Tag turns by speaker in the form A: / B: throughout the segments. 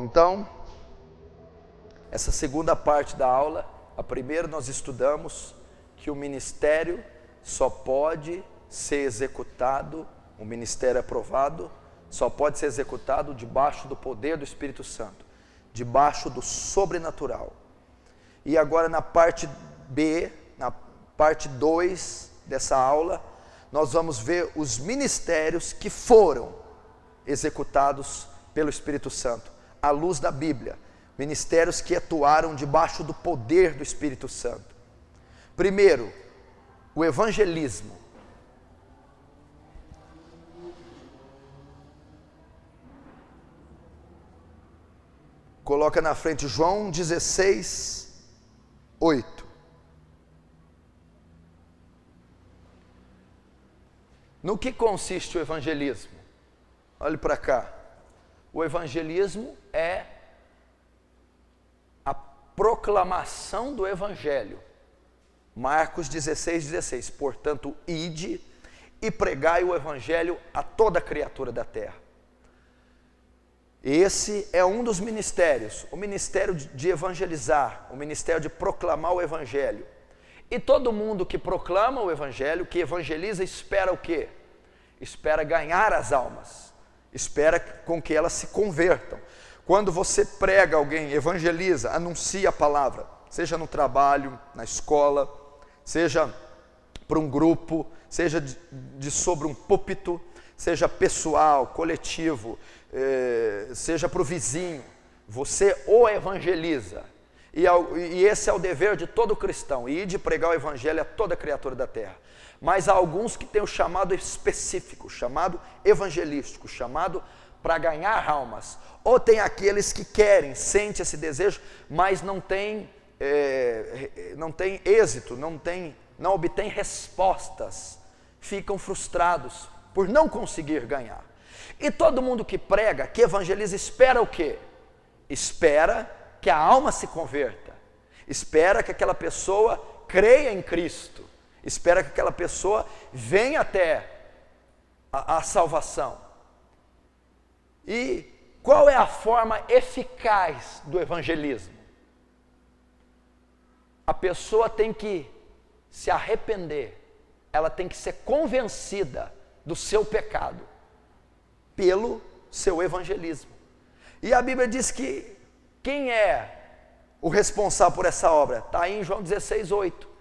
A: Então, essa segunda parte da aula, a primeira nós estudamos que o ministério só pode ser executado, o ministério aprovado, só pode ser executado debaixo do poder do Espírito Santo, debaixo do sobrenatural. E agora na parte B, na parte 2 dessa aula, nós vamos ver os ministérios que foram executados pelo Espírito Santo, à luz da Bíblia, ministérios que atuaram debaixo do poder do Espírito Santo. Primeiro, o evangelismo. Coloca na frente João 16, 8. No que consiste o evangelismo? Olhe para cá. O evangelismo é a proclamação do evangelho. Marcos 16, 16. Portanto, ide e pregai o evangelho a toda criatura da terra. Esse é um dos ministérios, o ministério de evangelizar, o ministério de proclamar o evangelho. E todo mundo que proclama o evangelho, que evangeliza, espera o quê? Espera ganhar as almas, espera com que elas se convertam. Quando você prega alguém, evangeliza, anuncia a palavra, seja no trabalho, na escola, seja para um grupo, seja sobre um púlpito, seja pessoal, coletivo, seja para o vizinho, você o evangeliza. E esse é o dever de todo cristão, ir de pregar o evangelho a toda criatura da terra. Mas há alguns que têm o chamado específico, chamado evangelístico, chamado para ganhar almas. Ou tem aqueles que querem, sentem esse desejo, mas não tem êxito, não obtém respostas, ficam frustrados por não conseguir ganhar. E todo mundo que prega, que evangeliza, espera o quê? Espera que a alma se converta, espera que aquela pessoa creia em Cristo, espera que aquela pessoa venha até a salvação. E qual é a forma eficaz do evangelismo? A pessoa tem que se arrepender, ela tem que ser convencida do seu pecado, pelo seu evangelismo. E a Bíblia diz que quem é o responsável por essa obra? Está aí em João 16, 8.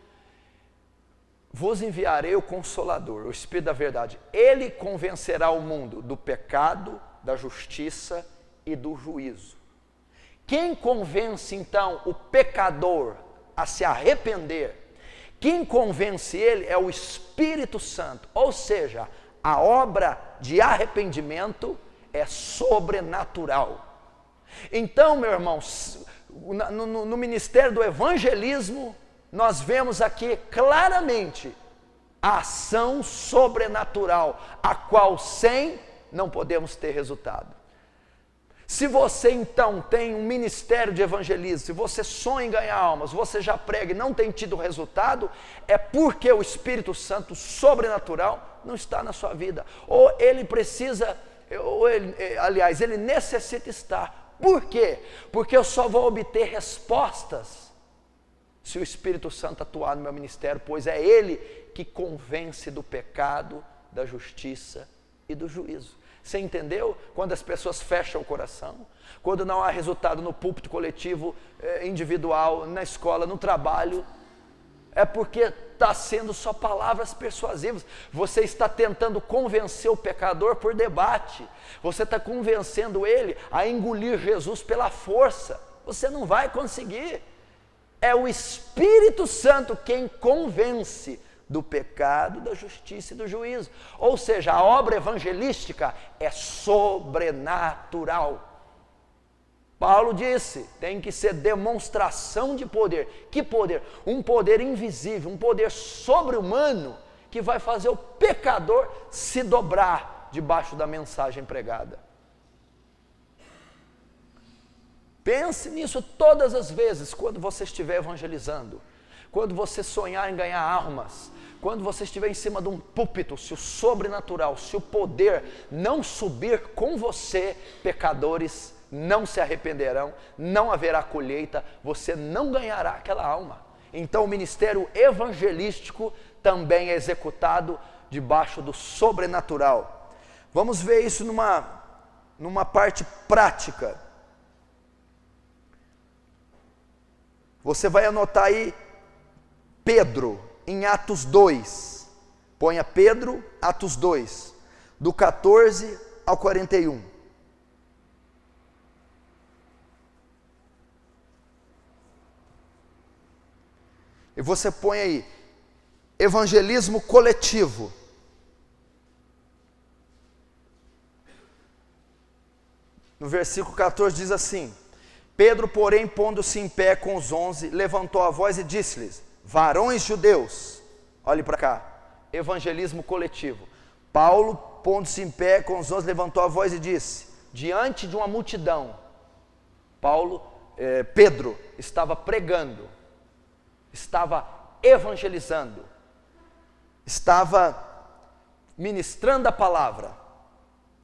A: Vos enviarei o Consolador, o Espírito da verdade. Ele convencerá o mundo do pecado, da justiça e do juízo. Quem convence então o pecador a se arrepender? Quem convence ele é o Espírito Santo, ou seja, a obra de arrependimento é sobrenatural. Então, meu irmão, no ministério do evangelismo, nós vemos aqui claramente a ação sobrenatural, a qual sem não podemos ter resultado. Se você então tem um ministério de evangelismo, se você sonha em ganhar almas, você já prega e não tem tido resultado, é porque o Espírito Santo sobrenatural não está na sua vida. Ou ele precisa, ele necessita estar. Por quê? Porque eu só vou obter respostas se o Espírito Santo atuar no meu ministério, pois é Ele que convence do pecado, da justiça e do juízo. Você entendeu? Quando as pessoas fecham o coração, quando não há resultado no púlpito coletivo, individual, na escola, no trabalho, é porque está sendo só palavras persuasivas. Você está tentando convencer o pecador por debate, você está convencendo ele a engolir Jesus pela força. Você não vai conseguir. É o Espírito Santo quem convence do pecado, da justiça e do juízo. Ou seja, a obra evangelística é sobrenatural. Paulo disse, tem que ser demonstração de poder. Que poder? Um poder invisível, um poder sobre-humano, que vai fazer o pecador se dobrar debaixo da mensagem pregada. Pense nisso todas as vezes quando você estiver evangelizando, quando você sonhar em ganhar almas, quando você estiver em cima de um púlpito, se o sobrenatural, se o poder não subir com você, pecadores não se arrependerão, não haverá colheita, você não ganhará aquela alma. Então o ministério evangelístico também é executado debaixo do sobrenatural. Vamos ver isso numa parte prática. Você vai anotar aí Pedro, em Atos 2. Ponha Pedro, Atos 2, do 14 ao 41. E você põe aí, evangelismo coletivo. No versículo 14 diz assim: Pedro, porém, pondo-se em pé com os 11, levantou a voz e disse-lhes: varões judeus, olhe para cá, evangelismo coletivo. Paulo, pondo-se em pé com os 11, levantou a voz e disse, diante de uma multidão, Pedro estava pregando, estava evangelizando, estava ministrando a palavra.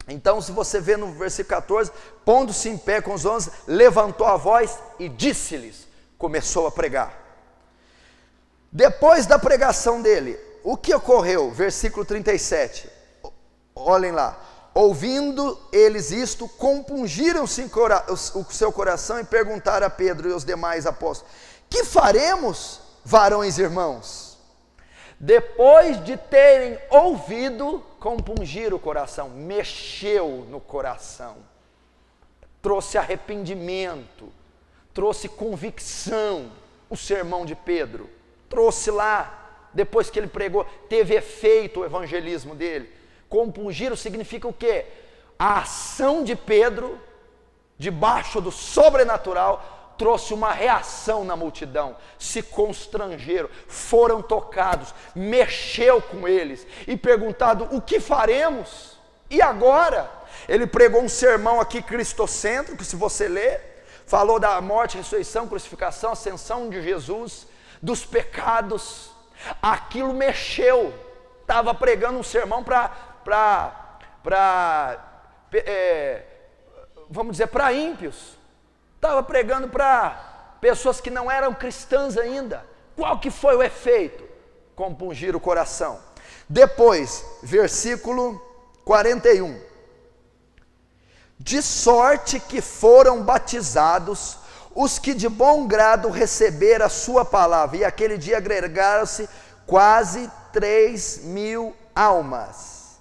A: Então, se você vê no versículo 14, pondo-se em pé com os 11, levantou a voz e disse-lhes, começou a pregar. Depois da pregação dele, o que ocorreu? Versículo 37, olhem lá. Ouvindo eles isto, compungiram-se o seu coração e perguntaram a Pedro e os demais apóstolos: que faremos, varões irmãos? Depois de terem ouvido, compungiram o coração, mexeu no coração, trouxe arrependimento, trouxe convicção. O sermão de Pedro trouxe lá, depois que ele pregou, teve efeito o evangelismo dele. Compungiram significa o quê? A ação de Pedro, debaixo do sobrenatural, trouxe uma reação na multidão, se constrangeram, foram tocados, mexeu com eles e perguntado: o que faremos? E agora? Ele pregou um sermão aqui cristocêntrico, se você ler, falou da morte, ressurreição, crucificação, ascensão de Jesus, dos pecados. Aquilo mexeu. Estava pregando um sermão vamos dizer, para ímpios. Estava pregando para pessoas que não eram cristãs ainda. Qual que foi o efeito? Compungir o coração. Depois, versículo 41. De sorte que foram batizados os que de bom grado receberam a sua palavra. E aquele dia agregaram-se quase 3.000 almas.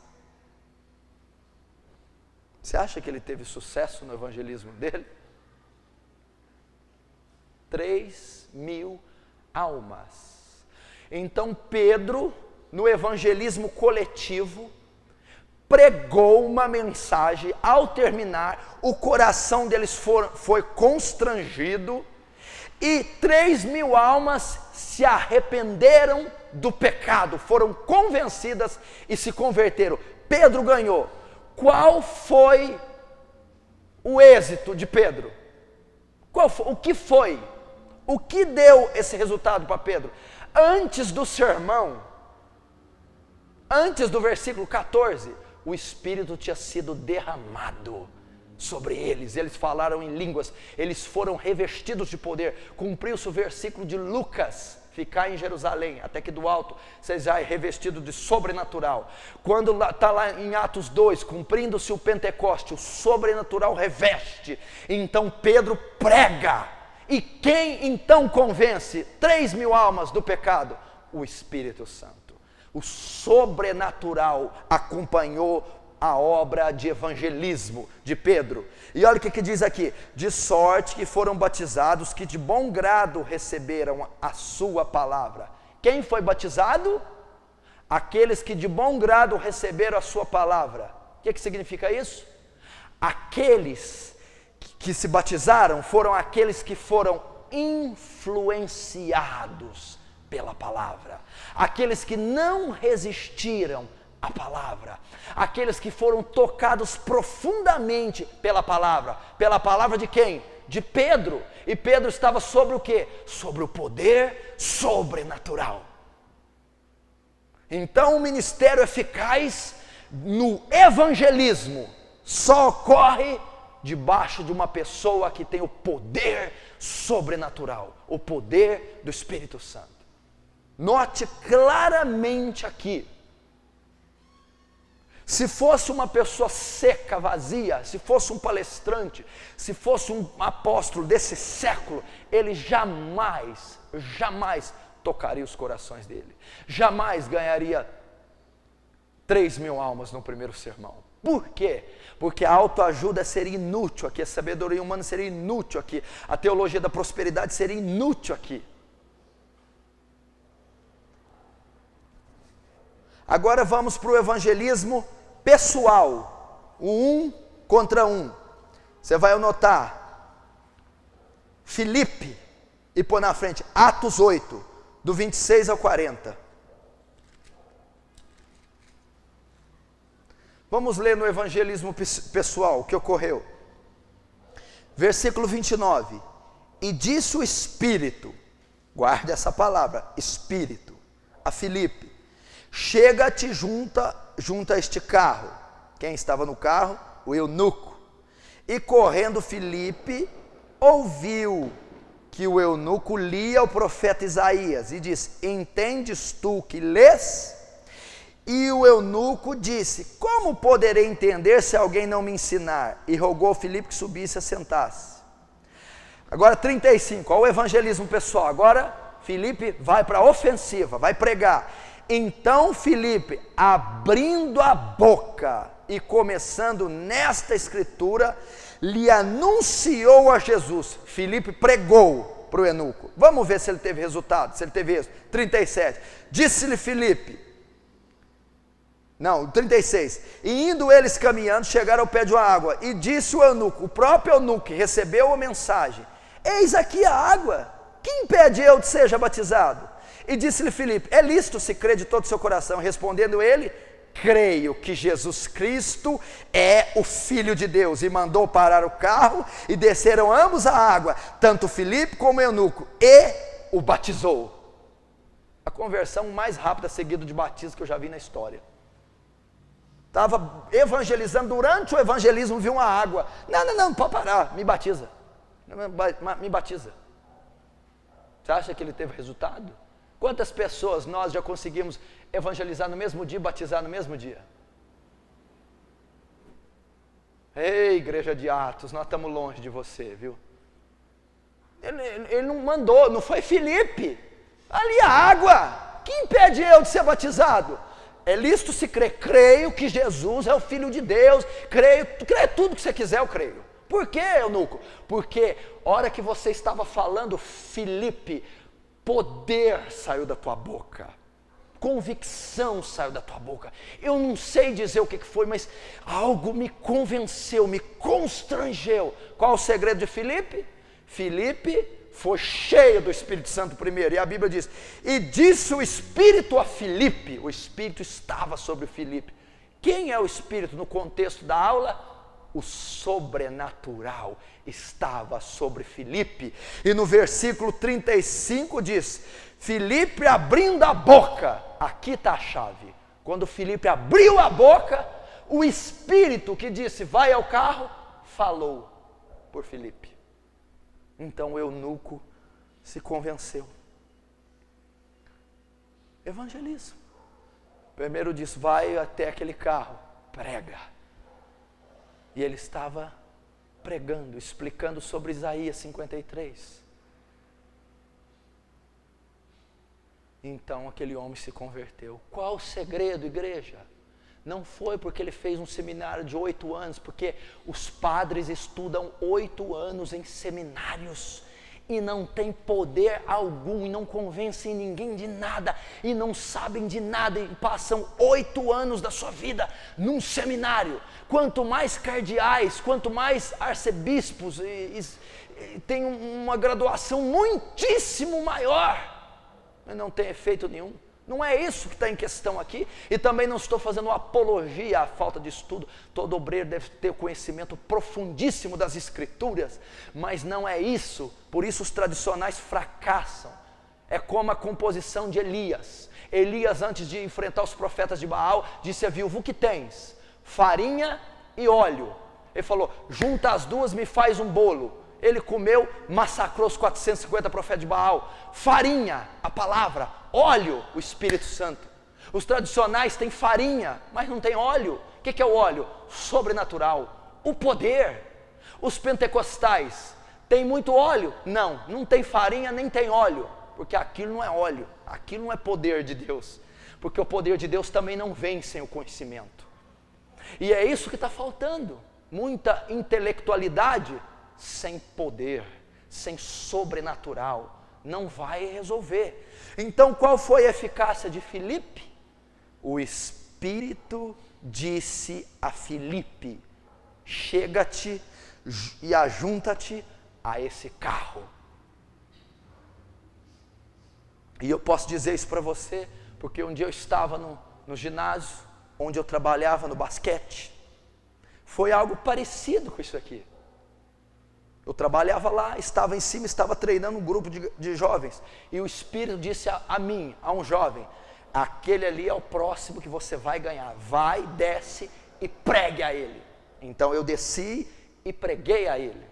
A: Você acha que ele teve sucesso no evangelismo dele? 3.000 almas. Então Pedro, no evangelismo coletivo, pregou uma mensagem. Ao terminar, o coração deles foi constrangido e 3.000 almas se arrependeram do pecado, foram convencidas e se converteram. Pedro ganhou. Qual foi o êxito de Pedro? O que foi? O que deu esse resultado para Pedro? Antes do sermão, antes do versículo 14, o Espírito tinha sido derramado sobre eles. Eles falaram em línguas, eles foram revestidos de poder. Cumpriu-se o versículo de Lucas: ficar em Jerusalém, até que do alto seja revestido de sobrenatural. Quando está lá em Atos 2, cumprindo-se o Pentecoste, o sobrenatural reveste. Então Pedro prega. E quem então convence 3.000 almas do pecado? O Espírito Santo. O sobrenatural acompanhou a obra de evangelismo de Pedro. E olha o que diz aqui: de sorte que foram batizados que de bom grado receberam a sua palavra. Quem foi batizado? Aqueles que de bom grado receberam a sua palavra. O que significa isso? Aqueles que se batizaram foram aqueles que foram influenciados pela palavra, aqueles que não resistiram à palavra, aqueles que foram tocados profundamente pela palavra de quem? De Pedro. E Pedro estava sobre o quê? Sobre o poder sobrenatural. Então o ministério eficaz no evangelismo só ocorre debaixo de uma pessoa que tem o poder sobrenatural, o poder do Espírito Santo. Note claramente aqui, se fosse uma pessoa seca, vazia, se fosse um palestrante, se fosse um apóstolo desse século, ele jamais tocaria os corações dele, jamais ganharia 3.000 almas no primeiro sermão. Por quê? Porque a autoajuda seria inútil aqui, a sabedoria humana seria inútil aqui, a teologia da prosperidade seria inútil aqui. Agora vamos para o evangelismo pessoal, o 1 contra 1. Você vai anotar Filipe e pôr na frente Atos 8, do 26 ao 40. Vamos ler no evangelismo pessoal o que ocorreu. Versículo 29. E disse o Espírito, guarde essa palavra, Espírito, a Filipe: chega-te junto a este carro. Quem estava no carro? O eunuco. E correndo Filipe, ouviu que o eunuco lia o profeta Isaías, e disse: entendes tu que lês? E o eunuco disse: como poderei entender se alguém não me ensinar? E rogou Filipe que subisse e assentasse. Agora 35, olha o evangelismo pessoal. Agora Filipe vai para a ofensiva, vai pregar. Então Filipe, abrindo a boca e começando nesta escritura, lhe anunciou a Jesus. Filipe pregou para o eunuco. Vamos ver se ele teve resultado, se ele teve êxito. 37, disse-lhe Filipe, 36, e indo eles caminhando, chegaram ao pé de uma água, e disse o eunuco, o próprio eunuco que recebeu a mensagem: eis aqui a água, que impede eu de seja batizado? E disse-lhe Filipe: é lícito se crer de todo o seu coração? Respondendo ele: creio que Jesus Cristo é o Filho de Deus. E mandou parar o carro, e desceram ambos a água, tanto Filipe como o eunuco, e o batizou. A conversão mais rápida seguida de batismo que eu já vi na história. Estava evangelizando, durante o evangelismo viu uma água. Não, pode parar, me batiza. Me batiza. Você acha que ele teve resultado? Quantas pessoas nós já conseguimos evangelizar no mesmo dia e batizar no mesmo dia? Ei, igreja de Atos, nós estamos longe de você, viu? Ele não mandou, não foi Filipe. Ali a água, que impede eu de ser batizado? É lícito se crer, creio que Jesus é o Filho de Deus, creio tudo que você quiser, eu creio. Por quê, eunuco? Porque hora que você estava falando, Filipe, poder saiu da tua boca, convicção saiu da tua boca. Eu não sei dizer o que foi, mas algo me convenceu, me constrangeu. Qual o segredo de Filipe? Filipe foi cheio do Espírito Santo primeiro, e a Bíblia diz: e disse o Espírito a Filipe. O Espírito estava sobre Filipe. Quem é o Espírito no contexto da aula? O sobrenatural estava sobre Filipe. E no versículo 35 diz: Filipe abrindo a boca. Aqui está a chave. Quando Filipe abriu a boca, o Espírito que disse: vai ao carro, falou por Filipe. Então o eunuco se convenceu. Evangelismo. Primeiro disse: vai até aquele carro, prega. E ele estava pregando, explicando sobre Isaías 53. Então aquele homem se converteu. Qual o segredo, igreja? Não foi porque ele fez um seminário de 8 anos, porque os padres estudam 8 anos em seminários e não tem poder algum, e não convencem ninguém de nada, e não sabem de nada, e passam 8 anos da sua vida num seminário. Quanto mais cardeais, quanto mais arcebispos, tem uma graduação muitíssimo maior, mas não tem efeito nenhum. Não é isso que está em questão aqui, e também não estou fazendo apologia à falta de estudo. Todo obreiro deve ter conhecimento profundíssimo das Escrituras, mas não é isso. Por isso os tradicionais fracassam. É como a composição de Elias. Elias, antes de enfrentar os profetas de Baal, disse a viúva: o que tens? Farinha e óleo. Ele falou, junta as duas, me faz um bolo. Ele comeu, massacrou os 450 profetas de Baal. Farinha, a palavra. Óleo, o Espírito Santo. Os tradicionais têm farinha, mas não tem óleo. O que é o óleo? Sobrenatural. O poder. Os pentecostais têm muito óleo? Não, não tem farinha nem tem óleo. Porque aquilo não é óleo, aquilo não é poder de Deus. Porque o poder de Deus também não vem sem o conhecimento. E é isso que está faltando. Muita intelectualidade sem poder, sem sobrenatural, não vai resolver. Então qual foi a eficácia de Filipe? O Espírito disse a Filipe, chega-te e ajunta-te a esse carro. E eu posso dizer isso para você, porque um dia eu estava no ginásio, onde eu trabalhava no basquete, foi algo parecido com isso aqui. Eu trabalhava lá, estava em cima, estava treinando um grupo de jovens, e o Espírito disse a mim, a um jovem, aquele ali é o próximo que você vai ganhar, vai, desce e pregue a ele. Então eu desci e preguei a ele,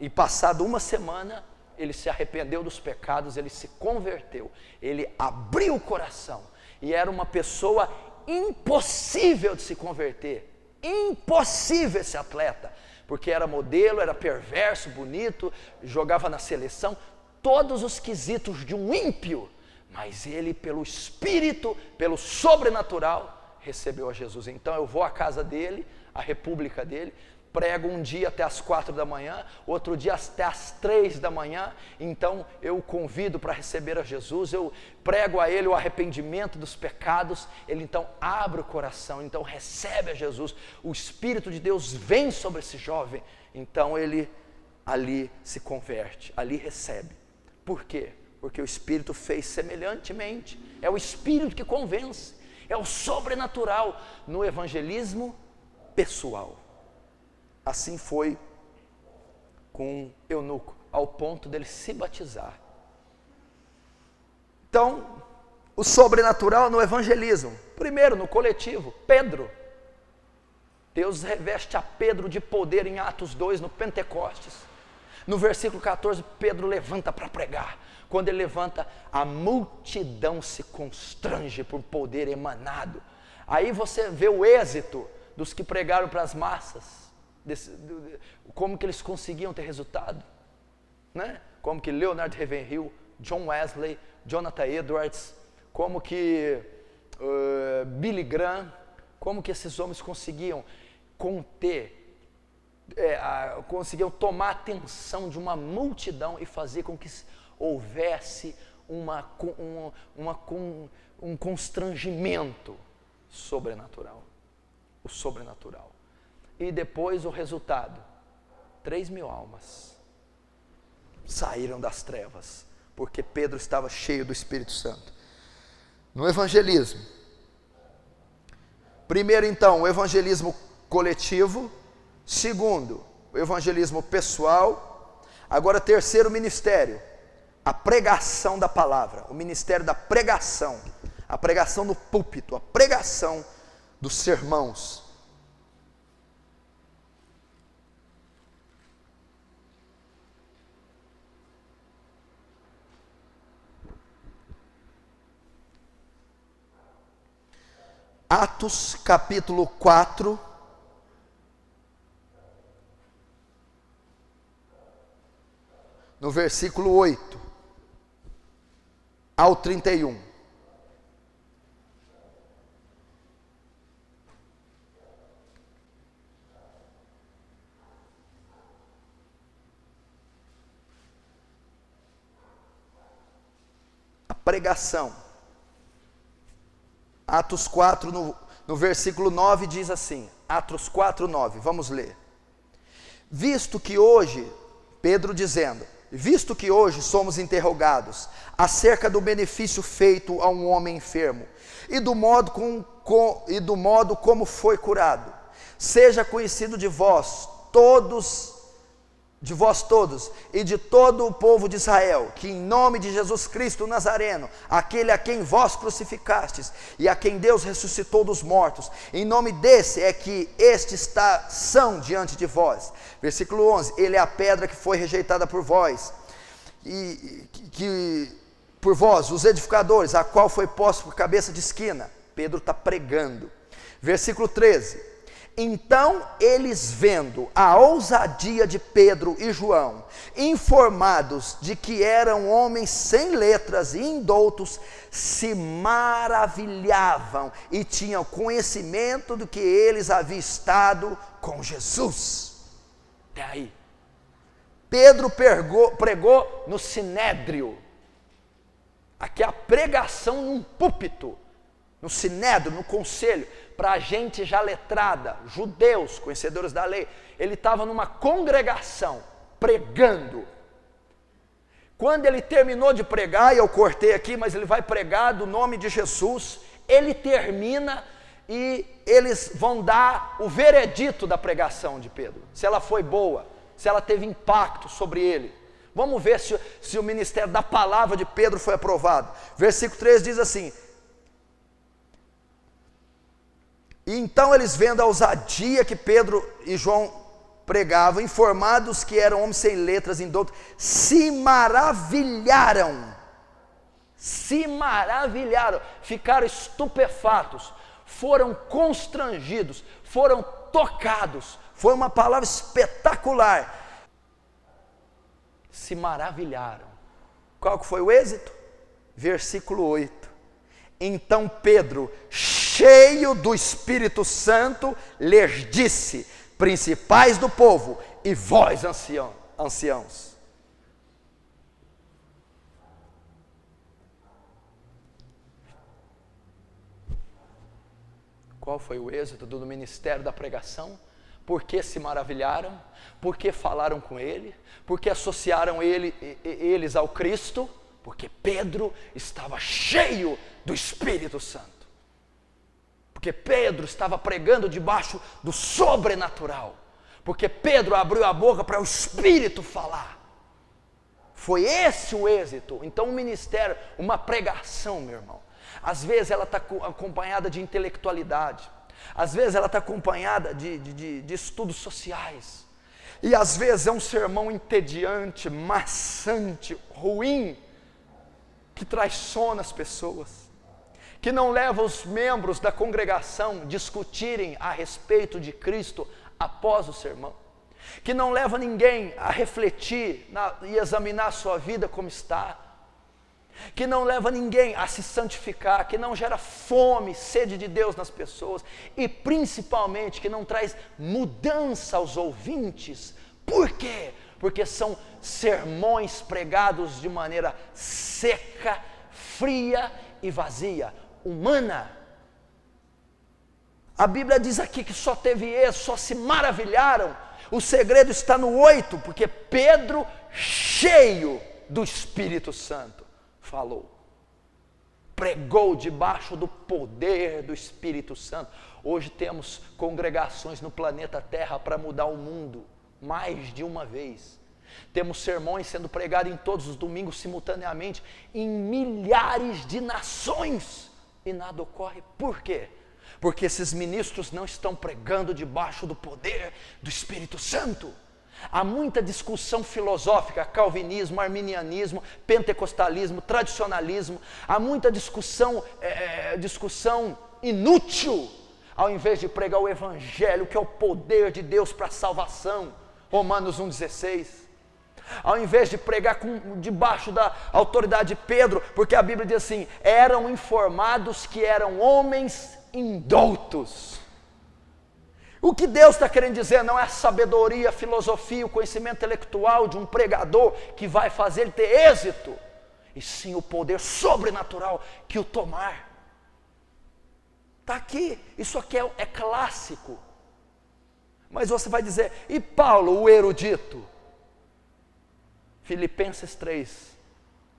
A: e passado uma semana, ele se arrependeu dos pecados, ele se converteu, ele abriu o coração, e era uma pessoa impossível de se converter, impossível esse atleta, porque era modelo, era perverso, bonito, jogava na seleção, todos os quesitos de um ímpio, mas ele pelo Espírito, pelo sobrenatural, recebeu a Jesus. Então eu vou à casa dele, à república dele, prego um dia até as 4 da manhã, outro dia até as 3 da manhã, então eu o convido para receber a Jesus, eu prego a ele o arrependimento dos pecados, ele então abre o coração, então recebe a Jesus, o Espírito de Deus vem sobre esse jovem, então ele ali se converte, ali recebe. Por quê? Porque o Espírito fez semelhantemente, é o Espírito que convence, é o sobrenatural no evangelismo pessoal. Assim foi com eunuco, ao ponto dele se batizar. Então, o sobrenatural no evangelismo. Primeiro, no coletivo, Pedro. Deus reveste a Pedro de poder em Atos 2, no Pentecostes. No versículo 14, Pedro levanta para pregar. Quando ele levanta, a multidão se constrange por poder emanado. Aí você vê o êxito dos que pregaram para as massas. Como que eles conseguiam ter resultado, né? Como que Leonard Ravenhill, John Wesley, Jonathan Edwards, como que Billy Graham, como que esses homens conseguiam conter, conseguiam tomar a atenção de uma multidão e fazer com que houvesse um constrangimento sobrenatural, o sobrenatural. E depois o resultado, 3.000 almas saíram das trevas, porque Pedro estava cheio do Espírito Santo. No evangelismo, primeiro então, o evangelismo coletivo, segundo, o evangelismo pessoal, agora terceiro ministério, a pregação da palavra, o ministério da pregação, a pregação no púlpito, a pregação dos sermãos. Atos capítulo 4, no versículo 8 ao 31. A pregação. Atos 4, no versículo 9 diz assim, Atos 4, 9, vamos ler. Visto que hoje, Pedro dizendo, visto que hoje somos interrogados acerca do benefício feito a um homem enfermo e do modo como foi curado, seja conhecido de vós todos de vós todos e de todo o povo de Israel, que em nome de Jesus Cristo Nazareno, aquele a quem vós crucificastes e a quem Deus ressuscitou dos mortos, em nome desse é que estes são diante de vós. Versículo 11, ele é a pedra que foi rejeitada por vós, por vós, os edificadores, a qual foi posto por cabeça de esquina. Pedro está pregando. Versículo 13, então eles, vendo a ousadia de Pedro e João, informados de que eram homens sem letras e indoutos, se maravilhavam e tinham conhecimento do que eles haviam estado com Jesus. Até aí. Pedro pregou no sinédrio. Aqui é a pregação num púlpito, no sinédrio, no conselho, para a gente já letrada, judeus, conhecedores da lei. Ele estava numa congregação, pregando. Quando ele terminou de pregar, e eu cortei aqui, mas ele vai pregar do nome de Jesus, ele termina e eles vão dar o veredito da pregação de Pedro, se ela foi boa, se ela teve impacto sobre ele. Vamos ver se o ministério da palavra de Pedro foi aprovado. Versículo 3 diz assim, e então eles, vendo a ousadia que Pedro e João pregavam, informados que eram homens sem letras, indoutos, se maravilharam, ficaram estupefatos, foram constrangidos, foram tocados. Foi uma palavra espetacular. Se maravilharam. Qual que foi o êxito? Versículo 8. Então Pedro, cheio do Espírito Santo, lhes disse, principais do povo e vós anciãos. Qual foi o êxito do ministério da pregação? Por que se maravilharam? Por que falaram com ele? Por que associaram eles ao Cristo? Porque Pedro estava cheio do Espírito Santo. Porque Pedro estava pregando debaixo do sobrenatural. Porque Pedro abriu a boca para o Espírito falar. Foi esse o êxito. Então o ministério, uma pregação, meu irmão, às vezes ela está acompanhada de intelectualidade. Às vezes ela está acompanhada de estudos sociais. E às vezes é um sermão entediante, maçante, ruim, que traz sono às pessoas, que não leva os membros da congregação a discutirem a respeito de Cristo após o sermão, que não leva ninguém a refletir e examinar a sua vida como está, que não leva ninguém a se santificar, que não gera fome, sede de Deus nas pessoas, e principalmente que não traz mudança aos ouvintes. Por quê? Porque são sermões pregados de maneira seca, fria e vazia, humana. A Bíblia diz aqui que só teve êxito, só se maravilharam. O segredo está no 8, porque Pedro, cheio do Espírito Santo, falou, pregou debaixo do poder do Espírito Santo. Hoje temos congregações no planeta Terra para mudar o mundo, mais de uma vez. Temos sermões sendo pregados em todos os domingos simultaneamente, em milhares de nações, e nada ocorre. Por quê? Porque esses ministros não estão pregando debaixo do poder do Espírito Santo. Há muita discussão filosófica, calvinismo, arminianismo, pentecostalismo, tradicionalismo. Há muita discussão inútil, ao invés de pregar o Evangelho, que é o poder de Deus para a salvação. Romanos 1,16. Ao invés de pregar debaixo da autoridade de Pedro, porque a Bíblia diz assim, eram informados que eram homens indoutos. O que Deus está querendo dizer não é a sabedoria, a filosofia, o conhecimento intelectual de um pregador que vai fazer ele ter êxito, e sim o poder sobrenatural que o tomar. Está aqui, isso aqui é clássico. Mas você vai dizer, e Paulo, o erudito? Filipenses 3,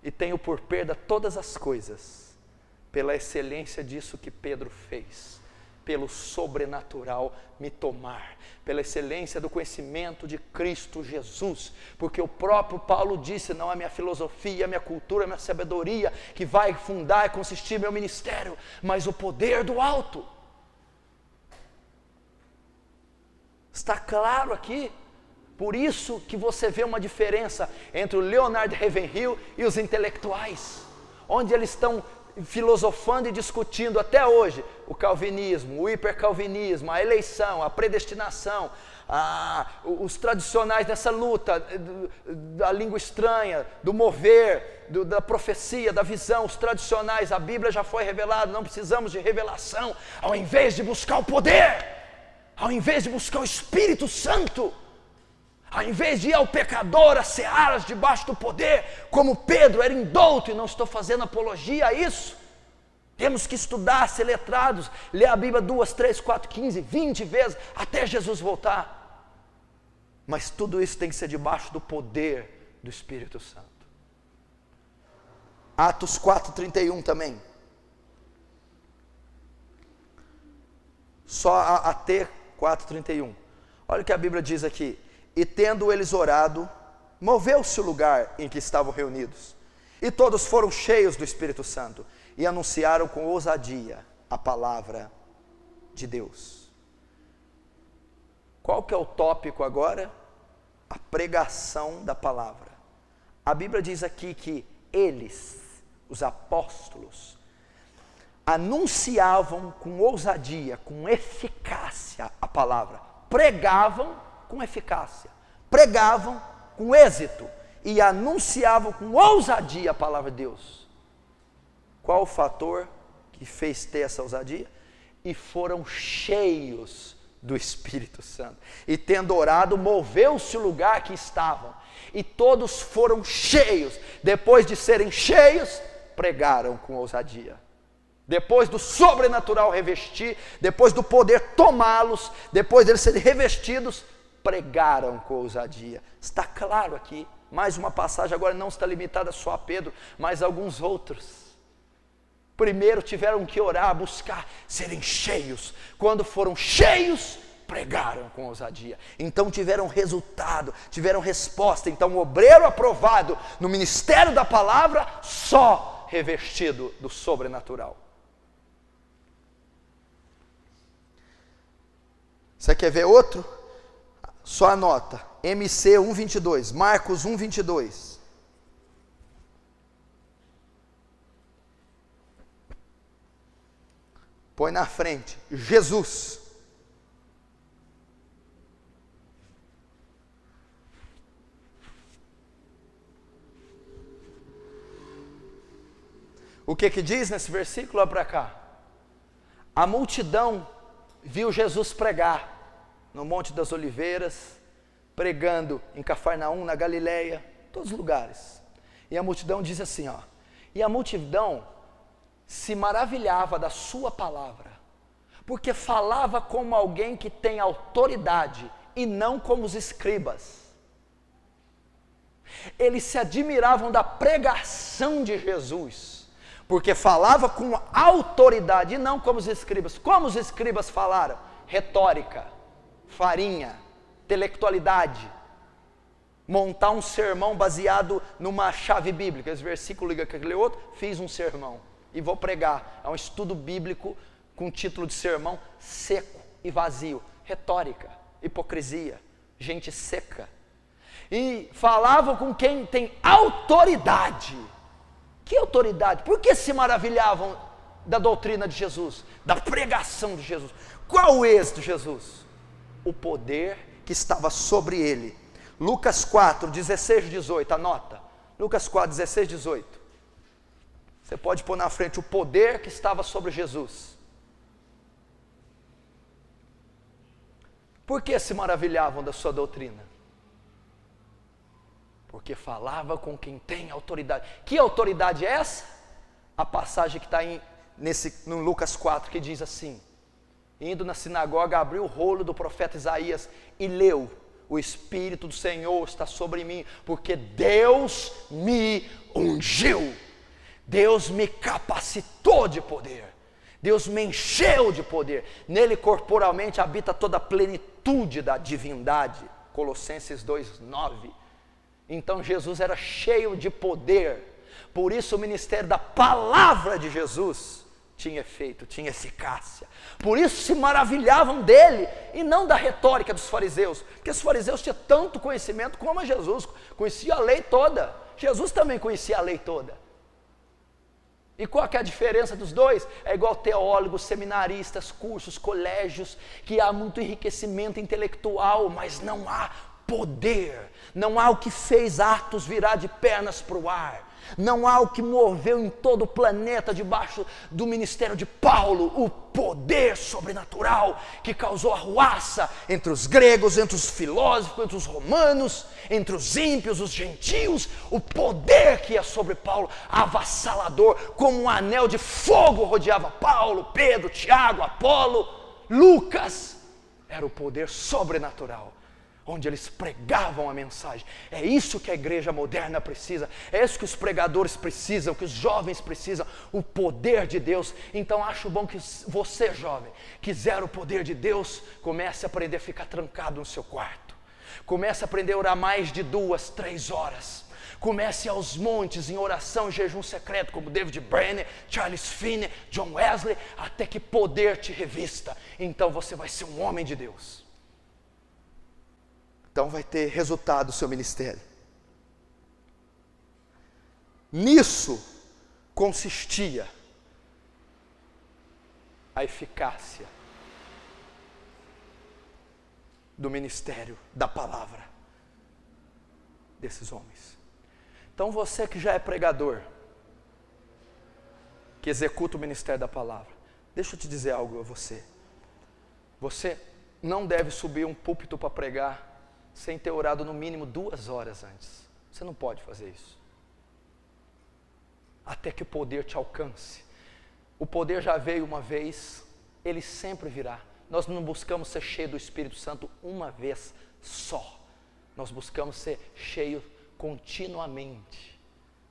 A: e tenho por perda todas as coisas, pela excelência disso que Pedro fez, pelo sobrenatural me tomar, pela excelência do conhecimento de Cristo Jesus, porque o próprio Paulo disse, não é minha filosofia, minha cultura, minha sabedoria que vai fundar e consistir meu ministério, mas o poder do alto. Está claro aqui? Por isso que você vê uma diferença entre o Leonard Ravenhill e os intelectuais, onde eles estão filosofando e discutindo até hoje o calvinismo, o hipercalvinismo, a eleição, a predestinação, os tradicionais dessa luta da língua estranha, do mover, da profecia, da visão, os tradicionais, a Bíblia já foi revelada, não precisamos de revelação, ao invés de buscar o poder, ao invés de buscar o Espírito Santo, ao invés de ir ao pecador, a searas debaixo do poder, como Pedro era indouto, e não estou fazendo apologia a isso, temos que estudar, ser letrados, ler a Bíblia 2, 3, 4, 15, 20 vezes, até Jesus voltar, mas tudo isso tem que ser debaixo do poder do Espírito Santo. Atos 4:31 também, só até 4:31, olha o que a Bíblia diz aqui, e tendo eles orado, moveu-se o lugar em que estavam reunidos, e todos foram cheios do Espírito Santo, e anunciaram com ousadia a palavra de Deus. Qual que é o tópico agora? A pregação da palavra. A Bíblia diz aqui que eles, os apóstolos, anunciavam com ousadia, com eficácia a palavra, pregavam com eficácia, pregavam com êxito e anunciavam com ousadia a palavra de Deus. Qual o fator que fez ter essa ousadia? E foram cheios do Espírito Santo, e tendo orado, moveu-se o lugar que estavam, e todos foram cheios. Depois de serem cheios, pregaram com ousadia. Depois do sobrenatural revestir, depois do poder tomá-los, depois deles serem revestidos, pregaram com ousadia. Está claro aqui, mais uma passagem, agora não está limitada só a Pedro, mas a alguns outros. Primeiro tiveram que orar, buscar, serem cheios. Quando foram cheios, pregaram com ousadia. Então tiveram resultado, tiveram resposta. Então o obreiro aprovado no ministério da palavra, só revestido do sobrenatural. Você quer ver outro? Só anota, MC 1:22, Marcos 1:22. Põe na frente, Jesus. O que diz nesse versículo? Olha para cá. A multidão viu Jesus pregar no Monte das Oliveiras, pregando em Cafarnaum, na Galileia, todos os lugares. E a multidão diz assim, ó, e a multidão se maravilhava da sua palavra, porque falava como alguém que tem autoridade, e não como os escribas. Eles se admiravam da pregação de Jesus, porque falava com autoridade, e não como os escribas. Como os escribas falaram? Retórica, farinha, intelectualidade, montar um sermão baseado numa chave bíblica. Esse versículo liga com aquele outro, fiz um sermão e vou pregar. É um estudo bíblico com título de sermão seco e vazio. Retórica, hipocrisia, gente seca. E falavam com quem tem autoridade. Que autoridade? Por que se maravilhavam da doutrina de Jesus, da pregação de Jesus? Qual o êxito de Jesus? O poder que estava sobre ele. Lucas 4, 16 e 18, anota. Lucas 4, 16 e 18. Você pode pôr na frente o poder que estava sobre Jesus. Por que se maravilhavam da sua doutrina? Porque falava com quem tem autoridade. Que autoridade é essa? A passagem que está no Lucas 4, que diz assim: indo na sinagoga, abriu o rolo do profeta Isaías e leu: o Espírito do Senhor está sobre mim, porque Deus me ungiu, Deus me capacitou de poder, Deus me encheu de poder. Nele corporalmente habita toda a plenitude da divindade. Colossenses 2:9. Então Jesus era cheio de poder. Por isso o ministério da palavra de Jesus tinha efeito, tinha eficácia. Por isso se maravilhavam dele e não da retórica dos fariseus. Porque os fariseus tinham tanto conhecimento como Jesus. Conhecia a lei toda. Jesus também conhecia a lei toda. E qual que é a diferença dos dois? É igual teólogos, seminaristas, cursos, colégios, que há muito enriquecimento intelectual, mas não há poder. Não há o que fez Atos virar de pernas para o ar. Não há o que moveu em todo o planeta debaixo do ministério de Paulo, o poder sobrenatural que causou arruaça entre os gregos, entre os filósofos, entre os romanos, entre os ímpios, os gentios. O poder que ia sobre Paulo, avassalador, como um anel de fogo rodeava Paulo, Pedro, Tiago, Apolo, Lucas. Era o poder sobrenatural, onde eles pregavam a mensagem. É isso que a igreja moderna precisa, é isso que os pregadores precisam, que os jovens precisam, o poder de Deus. Então acho bom que você, jovem, quiser o poder de Deus, comece a aprender a ficar trancado no seu quarto, comece a aprender a orar mais de 2, 3 horas, comece aos montes em oração e jejum secreto, como David Brenner, Charles Finney, John Wesley, até que poder te revista. Então você vai ser um homem de Deus. Então vai ter resultado do seu ministério. Nisso consistia a eficácia do ministério da palavra desses homens. Então você que já é pregador, que executa o ministério da palavra, deixa eu te dizer algo a você. Você não deve subir um púlpito para pregar sem ter orado no mínimo 2 horas antes. Você não pode fazer isso. Até que o poder te alcance. O poder já veio uma vez, ele sempre virá. Nós não buscamos ser cheios do Espírito Santo uma vez só. Nós buscamos ser cheios continuamente.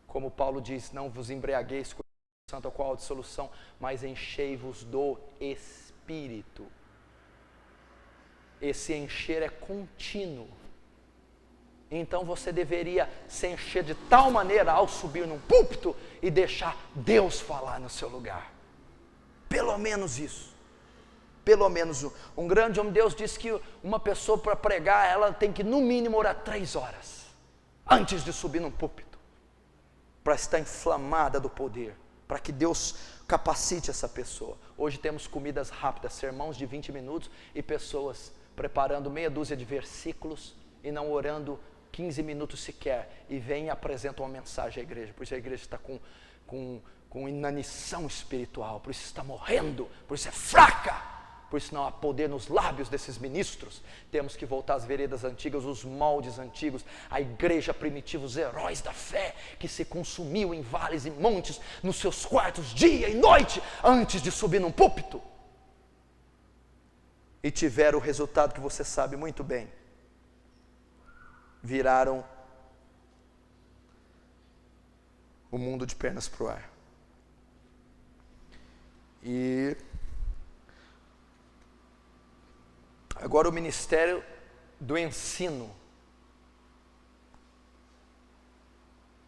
A: Como Paulo diz, não vos embriagueis com o Espírito Santo, a qual há dissolução, mas enchei-vos do Espírito. Esse encher é contínuo. Então você deveria se encher de tal maneira ao subir num púlpito e deixar Deus falar no seu lugar. Pelo menos isso. Pelo menos um grande homem de Deus disse que uma pessoa para pregar, ela tem que no mínimo orar 3 horas antes de subir num púlpito, para estar inflamada do poder, para que Deus capacite essa pessoa. Hoje temos comidas rápidas, sermãos de 20 minutos e pessoas preparando meia dúzia de versículos e não orando 15 minutos sequer, e vem e apresenta uma mensagem à igreja. Por isso a igreja está com inanição espiritual, por isso está morrendo, por isso é fraca, por isso não há poder nos lábios desses ministros. Temos que voltar às veredas antigas, os moldes antigos, a igreja primitiva, os heróis da fé, que se consumiu em vales e montes, nos seus quartos, dia e noite, antes de subir num púlpito. E tiveram o resultado que você sabe muito bem. Viraram o mundo de pernas para o ar. E agora o ministério do ensino.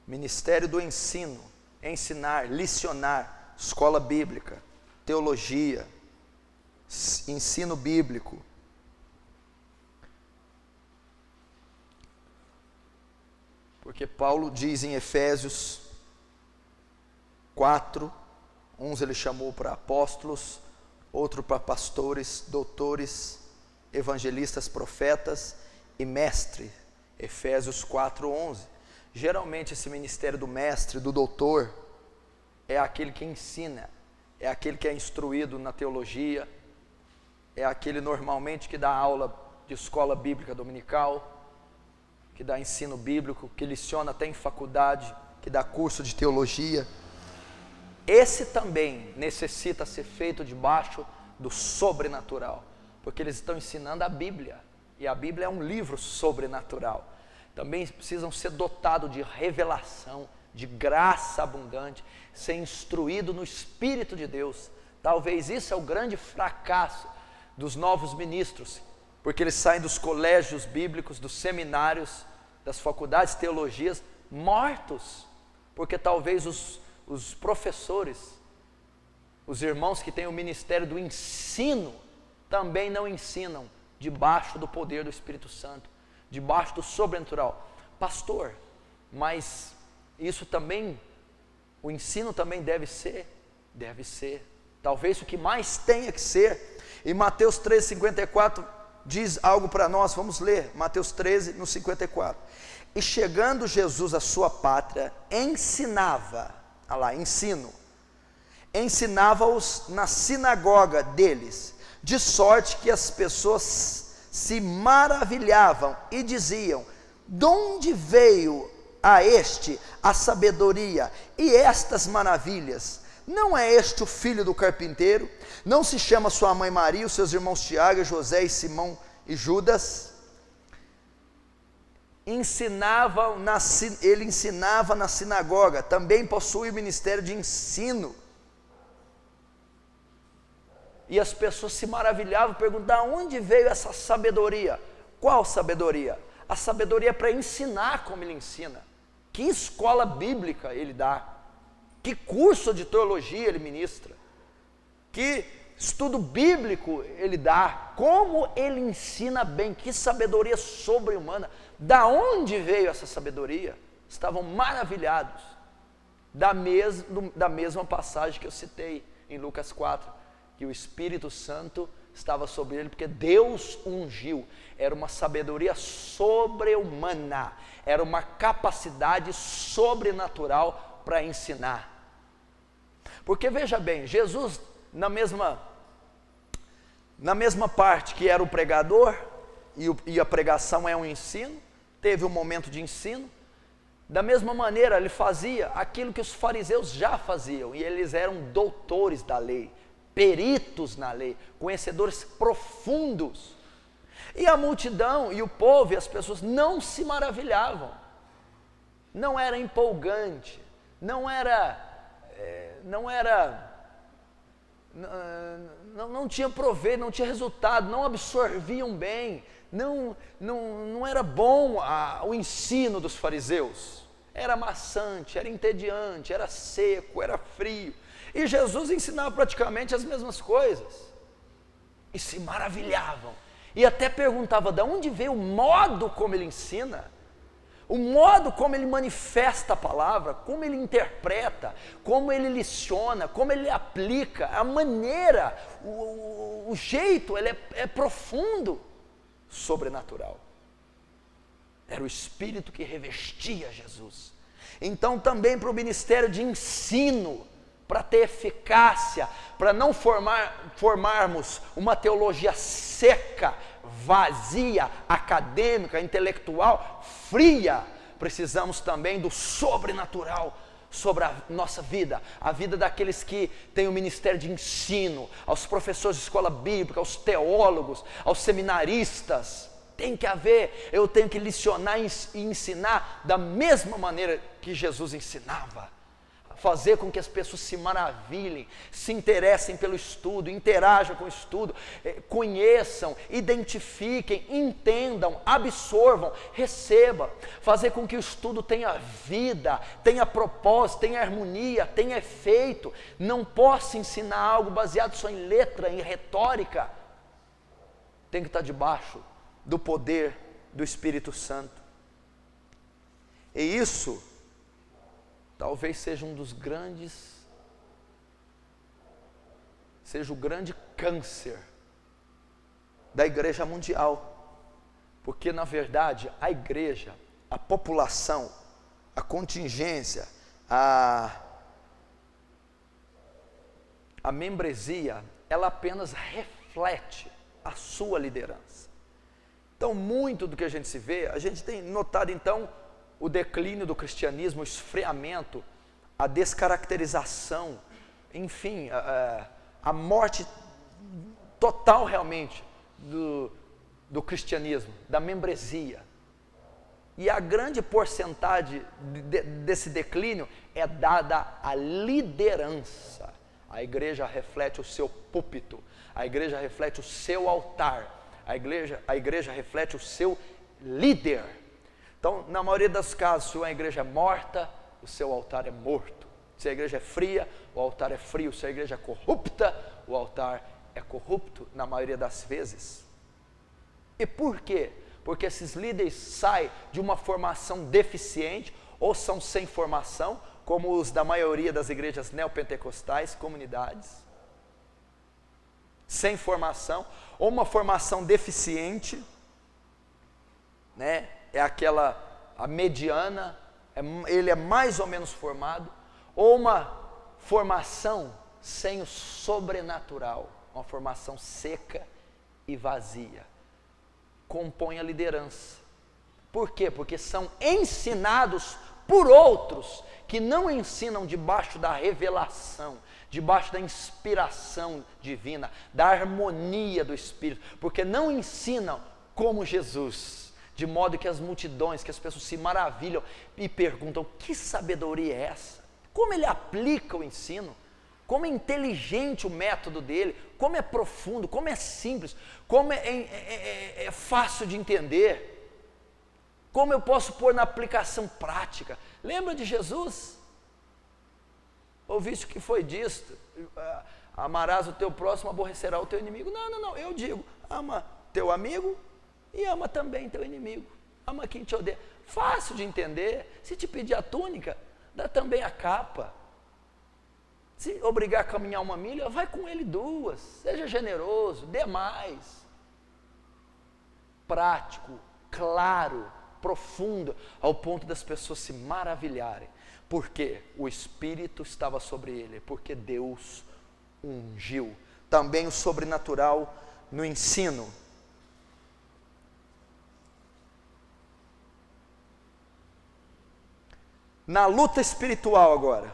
A: Ministério do ensino, ensinar, licionar, escola bíblica, teologia, ensino bíblico. Porque Paulo diz em Efésios 4, uns ele chamou para apóstolos, outro para pastores, doutores, evangelistas, profetas e mestre. Efésios 4:11. Geralmente esse ministério do mestre, do doutor, é aquele que ensina, é aquele que é instruído na teologia, é aquele normalmente que dá aula de escola bíblica dominical, que dá ensino bíblico, que leciona até em faculdade, que dá curso de teologia. Esse também necessita ser feito debaixo do sobrenatural, porque eles estão ensinando a Bíblia, e a Bíblia é um livro sobrenatural. Também precisam ser dotados de revelação, de graça abundante, ser instruído no Espírito de Deus, Talvez isso é o grande fracasso dos novos ministros, porque eles saem dos colégios bíblicos, dos seminários, das faculdades de teologias, mortos, porque talvez os professores, os irmãos que têm o ministério do ensino, também não ensinam debaixo do poder do Espírito Santo, debaixo do sobrenatural. Pastor, mas isso também, o ensino também deve ser, talvez o que mais tenha que ser. E Mateus 13:54 diz algo para nós, vamos ler, Mateus 13, no 54. E chegando Jesus à sua pátria, ensinava, olha lá, ensinava-os na sinagoga deles, de sorte que as pessoas se maravilhavam e diziam: de onde veio a este a sabedoria e estas maravilhas? Não é este o filho do carpinteiro? Não se chama sua mãe Maria, os seus irmãos Tiago, José e Simão e Judas? Ele ensinava na sinagoga, também possui o ministério de ensino. E as pessoas se maravilhavam, perguntavam: onde veio essa sabedoria? Qual sabedoria? A sabedoria para ensinar como ele ensina. Que escola bíblica ele dá? Que curso de teologia ele ministra? Que estudo bíblico ele dá? Como ele ensina bem? Que sabedoria sobre-humana? Da onde veio essa sabedoria? Estavam maravilhados da mesma passagem que eu citei em Lucas 4, que o Espírito Santo estava sobre ele, porque Deus ungiu. Era uma sabedoria sobre-humana, era uma capacidade sobrenatural para ensinar. Porque veja bem, Jesus na mesma parte que era o pregador, e a pregação é um ensino, teve um momento de ensino, da mesma maneira ele fazia aquilo que os fariseus já faziam, e eles eram doutores da lei, peritos na lei, conhecedores profundos, e a multidão, e o povo, e as pessoas não se maravilhavam, não era empolgante, não tinha proveito, não tinha resultado, não absorviam bem, não era bom o ensino dos fariseus, era maçante, era entediante, era seco, era frio, e Jesus ensinava praticamente as mesmas coisas, e se maravilhavam, e até perguntava de onde veio o modo como ele ensina, o modo como ele manifesta a palavra, como ele interpreta, como ele leciona, como ele aplica, a maneira, o jeito, ele é profundo, sobrenatural. Era o Espírito que revestia Jesus. Então também para o ministério de ensino, para ter eficácia, para não formarmos uma teologia seca, vazia, acadêmica, intelectual, fria, precisamos também do sobrenatural sobre a nossa vida, a vida daqueles que têm o ministério de ensino, aos professores de escola bíblica, aos teólogos, aos seminaristas. Tem que haver, eu tenho que lecionar e ensinar da mesma maneira que Jesus ensinava, fazer com que as pessoas se maravilhem, se interessem pelo estudo, interajam com o estudo, conheçam, identifiquem, entendam, absorvam, recebam, fazer com que o estudo tenha vida, tenha propósito, tenha harmonia, tenha efeito. Não posso ensinar algo baseado só em letra, em retórica. Tem que estar debaixo do poder do Espírito Santo. E isso talvez seja o grande câncer da igreja mundial, porque na verdade a igreja, a população, a contingência, a membresia, ela apenas reflete a sua liderança. Então muito do que a gente tem notado então o declínio do cristianismo, o esfriamento, a descaracterização, enfim, a morte total realmente do cristianismo, da membresia. E a grande porcentagem desse declínio é dada à liderança, A igreja reflete o seu púlpito, a igreja reflete o seu altar, a igreja reflete o seu líder. Então, na maioria dos casos, se uma igreja é morta, o seu altar é morto. Se a igreja é fria, o altar é frio. Se a igreja é corrupta, o altar é corrupto, na maioria das vezes. E por quê? Porque esses líderes saem de uma formação deficiente, ou são sem formação, como os da maioria das igrejas neopentecostais, comunidades, sem formação, ou uma formação deficiente, né? É aquela, a mediana, ele é mais ou menos formado, ou uma formação sem o sobrenatural, uma formação seca e vazia, compõe a liderança. Por quê? Porque são ensinados por outros, que não ensinam debaixo da revelação, debaixo da inspiração divina, da harmonia do Espírito, porque não ensinam como Jesus, de modo que as multidões, que as pessoas se maravilham e perguntam, que sabedoria é essa? Como ele aplica o ensino? Como é inteligente o método dele? Como é profundo? Como é simples? Como é fácil de entender? Como eu posso pôr na aplicação prática? Lembra de Jesus? Ouviste o que foi dito? Amarás o teu próximo, aborrecerá o teu inimigo. Não, eu digo, ama teu amigo e ama também teu inimigo. Ama quem te odeia. Fácil de entender. Se te pedir a túnica, dá também a capa. Se obrigar a caminhar 1 milha, vai com ele 2. Seja generoso, dê mais. Prático, claro, profundo, ao ponto das pessoas se maravilharem. Porque o Espírito estava sobre ele, porque Deus ungiu. Também o sobrenatural no ensino. Na luta espiritual agora,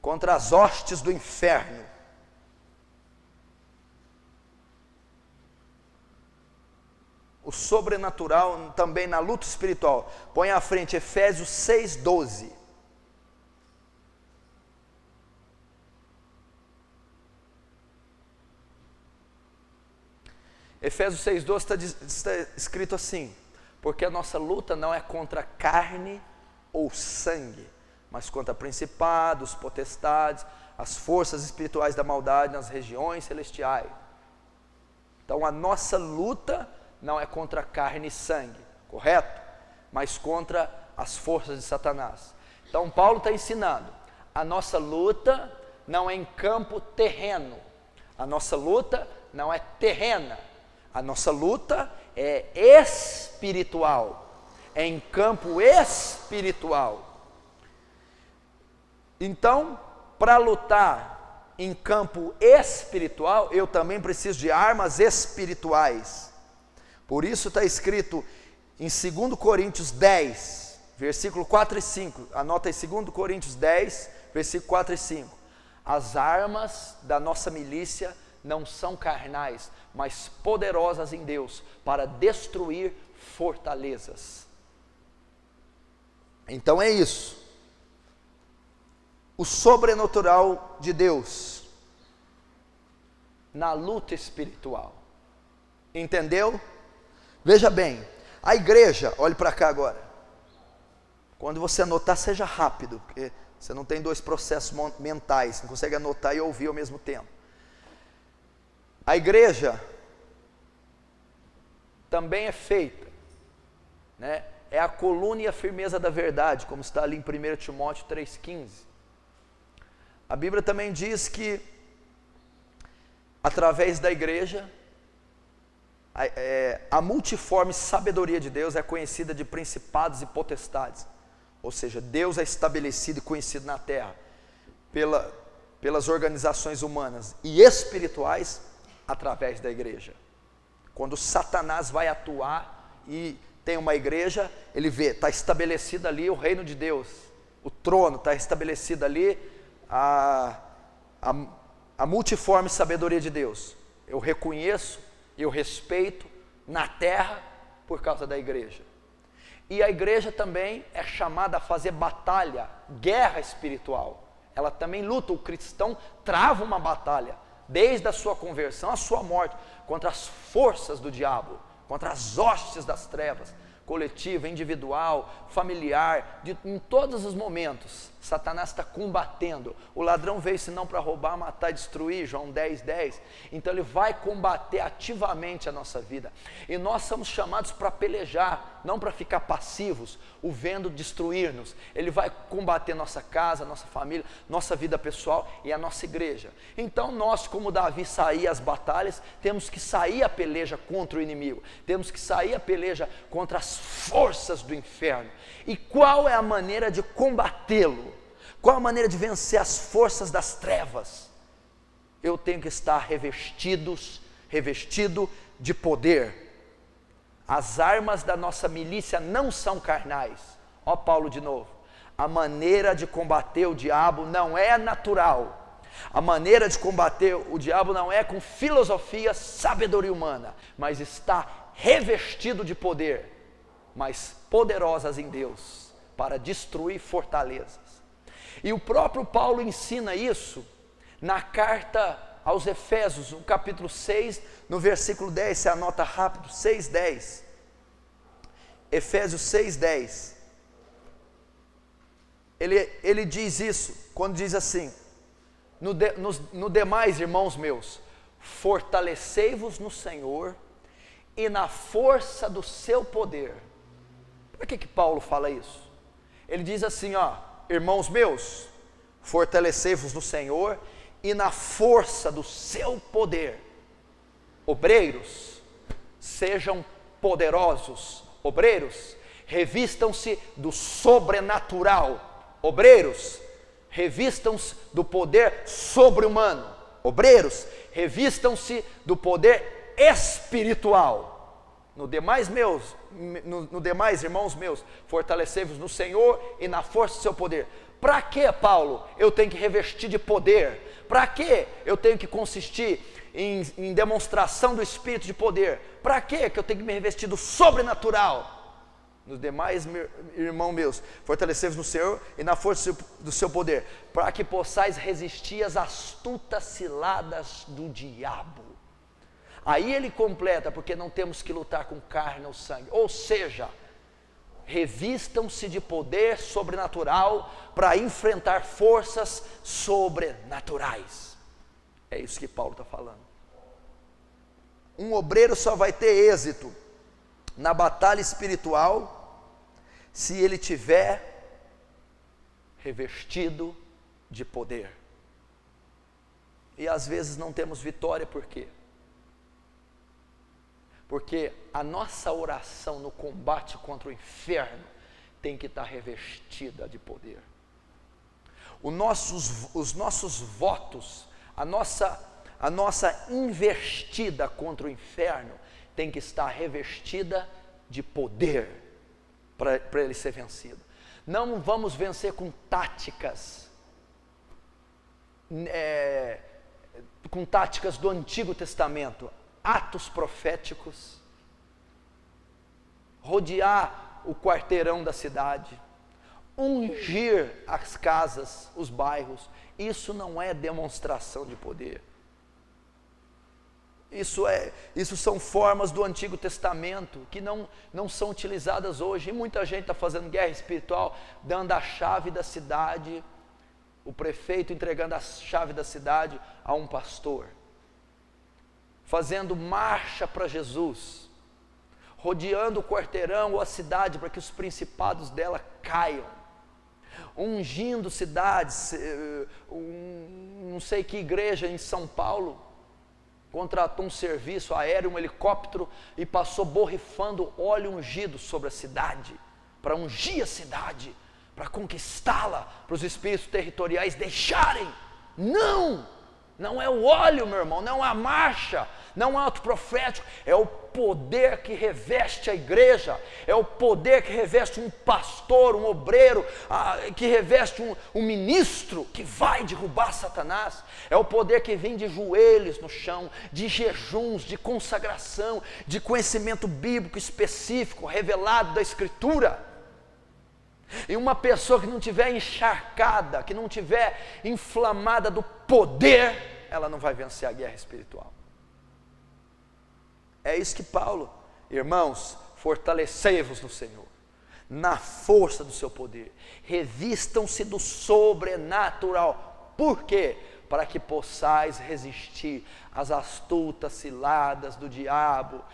A: contra as hostes do inferno, o sobrenatural também na luta espiritual. Põe à frente Efésios 6:12. Efésios 6:12 está escrito assim: porque a nossa luta não é contra carne ou sangue, mas contra principados, potestades, as forças espirituais da maldade nas regiões celestiais. Então a nossa luta não é contra carne e sangue, correto? Mas contra as forças de Satanás. Então Paulo está ensinando, a nossa luta não é em campo terreno, a nossa luta não é terrena, a nossa luta é espiritual, é em campo espiritual. Então, para lutar em campo espiritual, eu também preciso de armas espirituais. Por isso está escrito em 2 Coríntios 10, versículo 4 e 5, anota aí 2 Coríntios 10, versículo 4 e 5, as armas da nossa milícia não são carnais, mas poderosas em Deus, para destruir fortalezas. Então é isso, o sobrenatural de Deus, na luta espiritual, entendeu? Veja bem, a igreja, olhe para cá agora, quando você anotar seja rápido, porque você não tem 2 processos mentais, você não consegue anotar e ouvir ao mesmo tempo. A igreja também é feita, né? É a coluna e a firmeza da verdade, como está ali em 1 Timóteo 3,15. A Bíblia também diz que, através da igreja, a multiforme sabedoria de Deus é conhecida de principados e potestades. Ou seja, Deus é estabelecido e conhecido na terra pelas organizações humanas e espirituais através da igreja. Quando Satanás vai atuar e tem uma igreja, ele vê, está estabelecido ali o reino de Deus, o trono, está estabelecido ali a multiforme sabedoria de Deus. Eu reconheço, eu respeito na terra por causa da igreja. E a igreja também é chamada a fazer batalha, guerra espiritual. ela também luta. O cristão trava uma batalha, desde a sua conversão à sua morte, contra as forças do diabo, contra as hostes das trevas, coletiva, individual, familiar, em todos os momentos, Satanás está combatendo. O ladrão veio senão para roubar, matar e destruir, João 10:10. Então ele vai combater ativamente a nossa vida. E nós somos chamados para pelejar, não para ficar passivos, o vendo destruir-nos. Ele vai combater nossa casa, nossa família, nossa vida pessoal e a nossa igreja. Então nós, como Davi saía às batalhas, temos que sair a peleja contra o inimigo. Temos que sair a peleja contra as forças do inferno. E qual é a maneira de combatê-lo? Qual a maneira de vencer as forças das trevas? Eu tenho que estar revestido de poder. As armas da nossa milícia não são carnais. Ó Paulo de novo. A maneira de combater o diabo não é natural. A maneira de combater o diabo não é com filosofia, sabedoria humana, mas está revestido de poder, mas poderosas em Deus, para destruir fortalezas. E o próprio Paulo ensina isso na carta aos Efésios, no capítulo 6, no versículo 10, você anota rápido, 6:10. Efésios 6:10. Ele diz isso, quando diz assim: no demais, irmãos meus, fortalecei-vos no Senhor e na força do seu poder. Por que Paulo fala isso? Ele diz assim, irmãos meus, fortalecei-vos no Senhor e na força do seu poder. Obreiros, sejam poderosos. Obreiros, revistam-se do sobrenatural. Obreiros, revistam-se do poder sobre-humano. Obreiros, revistam-se do poder espiritual. No demais, irmãos meus, fortalecei-vos no Senhor e na força do seu poder. Para que, Paulo, eu tenho que revestir de poder? Para que eu tenho que consistir em demonstração do Espírito de poder? Para que eu tenho que me revestir do sobrenatural? Nos demais, irmãos meus, fortalecei-vos no Senhor e na força do seu poder, para que possais resistir às astutas ciladas do diabo. Aí ele completa, porque não temos que lutar com carne ou sangue. Ou seja, revistam-se de poder sobrenatural para enfrentar forças sobrenaturais. É isso que Paulo está falando. Um obreiro só vai ter êxito na batalha espiritual se ele tiver revestido de poder. E às vezes não temos vitória, por quê? Porque a nossa oração no combate contra o inferno tem que estar revestida de poder. Os nossos votos, a nossa investida contra o inferno tem que estar revestida de poder para ele ser vencido. Não vamos vencer com táticas, do Antigo Testamento. Atos proféticos, rodear o quarteirão da cidade, ungir as casas, os bairros. Isso não é demonstração de poder. Isso são formas do Antigo Testamento que não são utilizadas hoje. E muita gente está fazendo guerra espiritual, dando a chave da cidade, o prefeito entregando a chave da cidade a um pastor, fazendo marcha para Jesus, rodeando o quarteirão ou a cidade para que os principados dela caiam, ungindo cidades. Não sei que igreja em São Paulo contratou um serviço aéreo, um helicóptero, e passou borrifando óleo ungido sobre a cidade, para ungir a cidade, para conquistá-la, para os espíritos territoriais deixarem. Não é o óleo, meu irmão, não é a marcha, não é o ato profético, é o poder que reveste a igreja, é o poder que reveste um pastor, um obreiro, que reveste um ministro que vai derrubar Satanás, é o poder que vem de joelhos no chão, de jejuns, de consagração, de conhecimento bíblico específico, revelado da Escritura. E uma pessoa que não tiver encharcada, que não tiver inflamada do poder, ela não vai vencer a guerra espiritual. É isso que Paulo, irmãos, fortalecei-vos no Senhor, na força do seu poder, revistam-se do sobrenatural. Por quê? Para que possais resistir às astutas ciladas do diabo,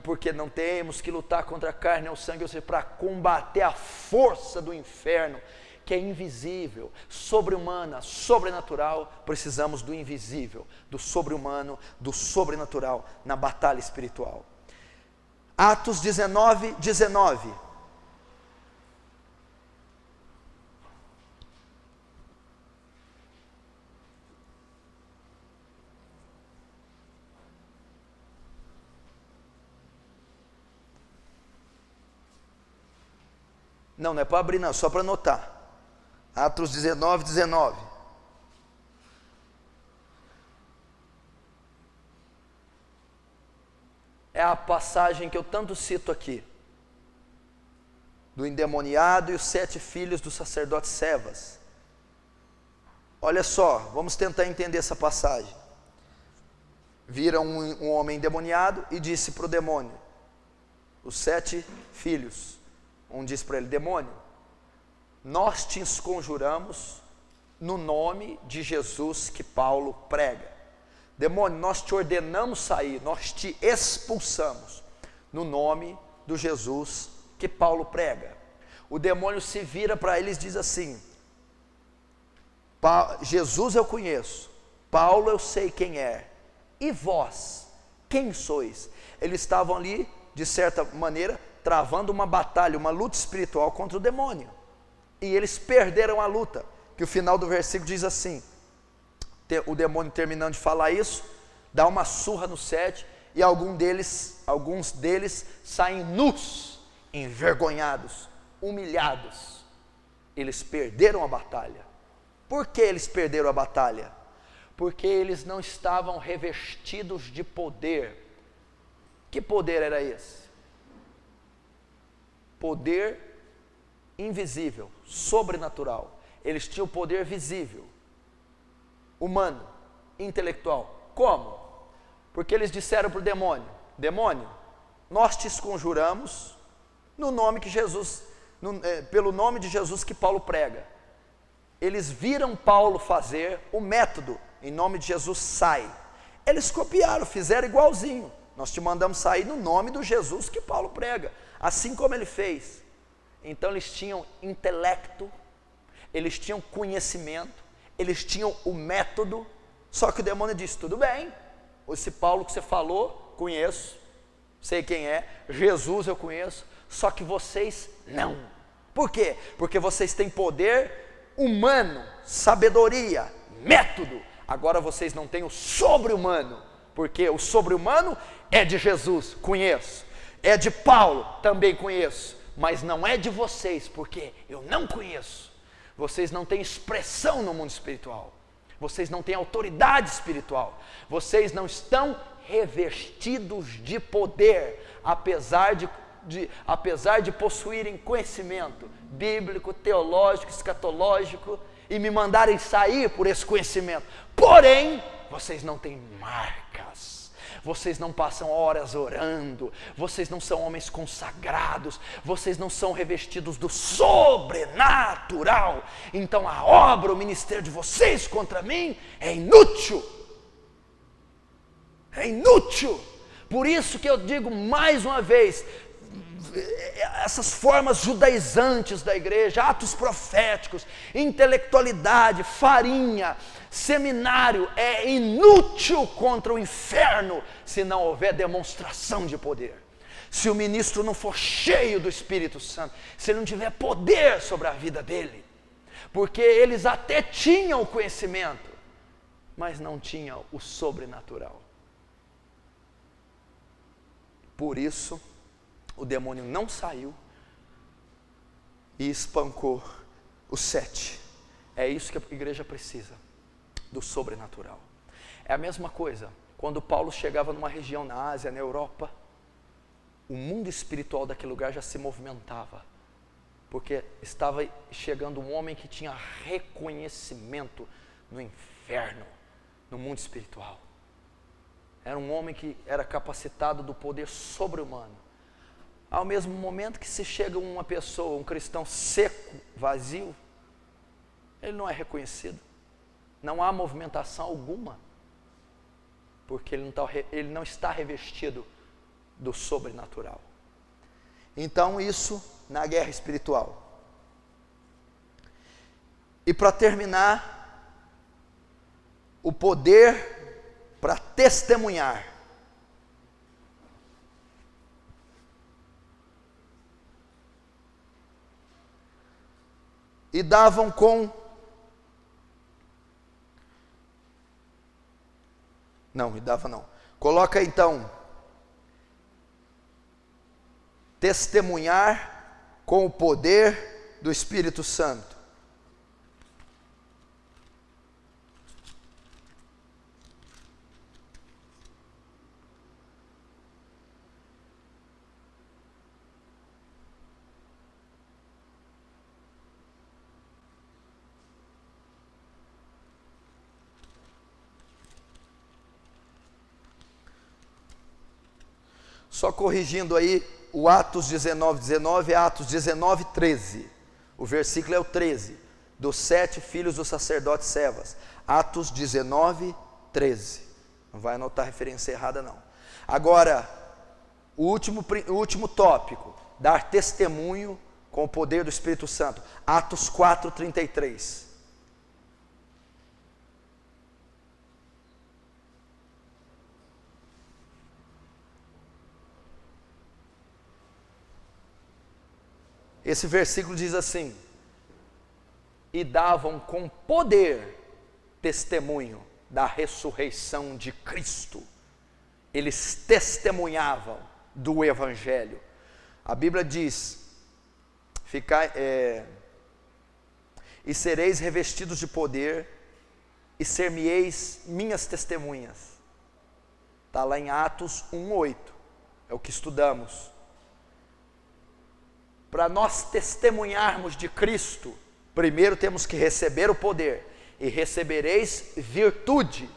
A: porque não temos que lutar contra a carne ou sangue, ou seja, para combater a força do inferno, que é invisível, sobre-humana, sobrenatural. Precisamos do invisível, do sobre-humano, do sobrenatural na batalha espiritual. Atos 19, 19. Não é para abrir não, só para anotar. Atos 19, 19. É a passagem que eu tanto cito aqui, do endemoniado e os 7 filhos do sacerdote Cefas. Olha só, vamos tentar entender essa passagem. Viram um homem endemoniado e disse para o demônio, os 7 filhos, um disse para ele, demônio, nós te conjuramos no nome de Jesus que Paulo prega. Demônio, nós te ordenamos sair, nós te expulsamos no nome do Jesus que Paulo prega. O demônio se vira para eles e diz assim, Jesus eu conheço, Paulo eu sei quem é, e vós, quem sois? Eles estavam ali, de certa maneira, travando uma batalha, uma luta espiritual contra o demônio, e eles perderam a luta, que o final do versículo diz assim, o demônio terminando de falar isso, dá uma surra no 7, e alguns deles saem nus, envergonhados, humilhados. Eles perderam a batalha. Por que eles perderam a batalha? Porque eles não estavam revestidos de poder. Que poder era esse? Poder invisível, sobrenatural. Eles tinham poder visível, humano, intelectual. Como? Porque eles disseram para o demônio, demônio, nós te conjuramos no nome que Jesus, pelo nome de Jesus que Paulo prega. Eles viram Paulo fazer o método, em nome de Jesus sai. Eles copiaram, fizeram igualzinho. Nós te mandamos sair no nome do Jesus que Paulo prega, assim como ele fez. Então eles tinham intelecto, eles tinham conhecimento, eles tinham o método, só que o demônio disse, tudo bem, esse Paulo que você falou, conheço, sei quem é, Jesus eu conheço, só que vocês não. Por quê? Porque vocês têm poder humano, sabedoria, método, agora vocês não têm o sobre-humano, porque o sobre-humano é de Jesus, conheço, é de Paulo, também conheço, mas não é de vocês, porque eu não conheço. Vocês não têm expressão no mundo espiritual, vocês não têm autoridade espiritual, vocês não estão revestidos de poder, apesar de possuírem conhecimento bíblico, teológico, escatológico, e me mandarem sair por esse conhecimento, porém, vocês não têm marcas, vocês não passam horas orando, vocês não são homens consagrados, vocês não são revestidos do sobrenatural, então a obra, o ministério de vocês contra mim é inútil, por isso que eu digo mais uma vez, essas formas judaizantes da igreja, atos proféticos, intelectualidade, farinha, seminário, é inútil contra o inferno, se não houver demonstração de poder, se o ministro não for cheio do Espírito Santo, se ele não tiver poder sobre a vida dele, porque eles até tinham o conhecimento, mas não tinham o sobrenatural. Por isso, o demônio não saiu e espancou os 7. É isso que a igreja precisa, do sobrenatural. É a mesma coisa, quando Paulo chegava numa região na Ásia, na Europa, o mundo espiritual daquele lugar já se movimentava. Porque estava chegando um homem que tinha reconhecimento no inferno, no mundo espiritual. Era um homem que era capacitado do poder sobre-humano. Ao mesmo momento que se chega uma pessoa, um cristão seco, vazio, ele não é reconhecido. Não há movimentação alguma, porque ele não está revestido do sobrenatural. Então isso na guerra espiritual. E para terminar, o poder para testemunhar. E davam com... Não, e dava não. Coloca então, testemunhar com o poder do Espírito Santo. Só corrigindo aí, o Atos 19:19 é Atos 19:13. O versículo é o 13, dos 7 filhos do sacerdote Cefas. Atos 19:13. Não vai anotar referência errada não. Agora, o último tópico, dar testemunho com o poder do Espírito Santo. Atos 4:33. Esse versículo diz assim: e davam com poder testemunho da ressurreição de Cristo. Eles testemunhavam do Evangelho. A Bíblia diz, e sereis revestidos de poder, e ser-me-eis minhas testemunhas. Está lá em Atos 1:8, é o que estudamos. Para nós testemunharmos de Cristo, primeiro temos que receber o poder, e recebereis virtude,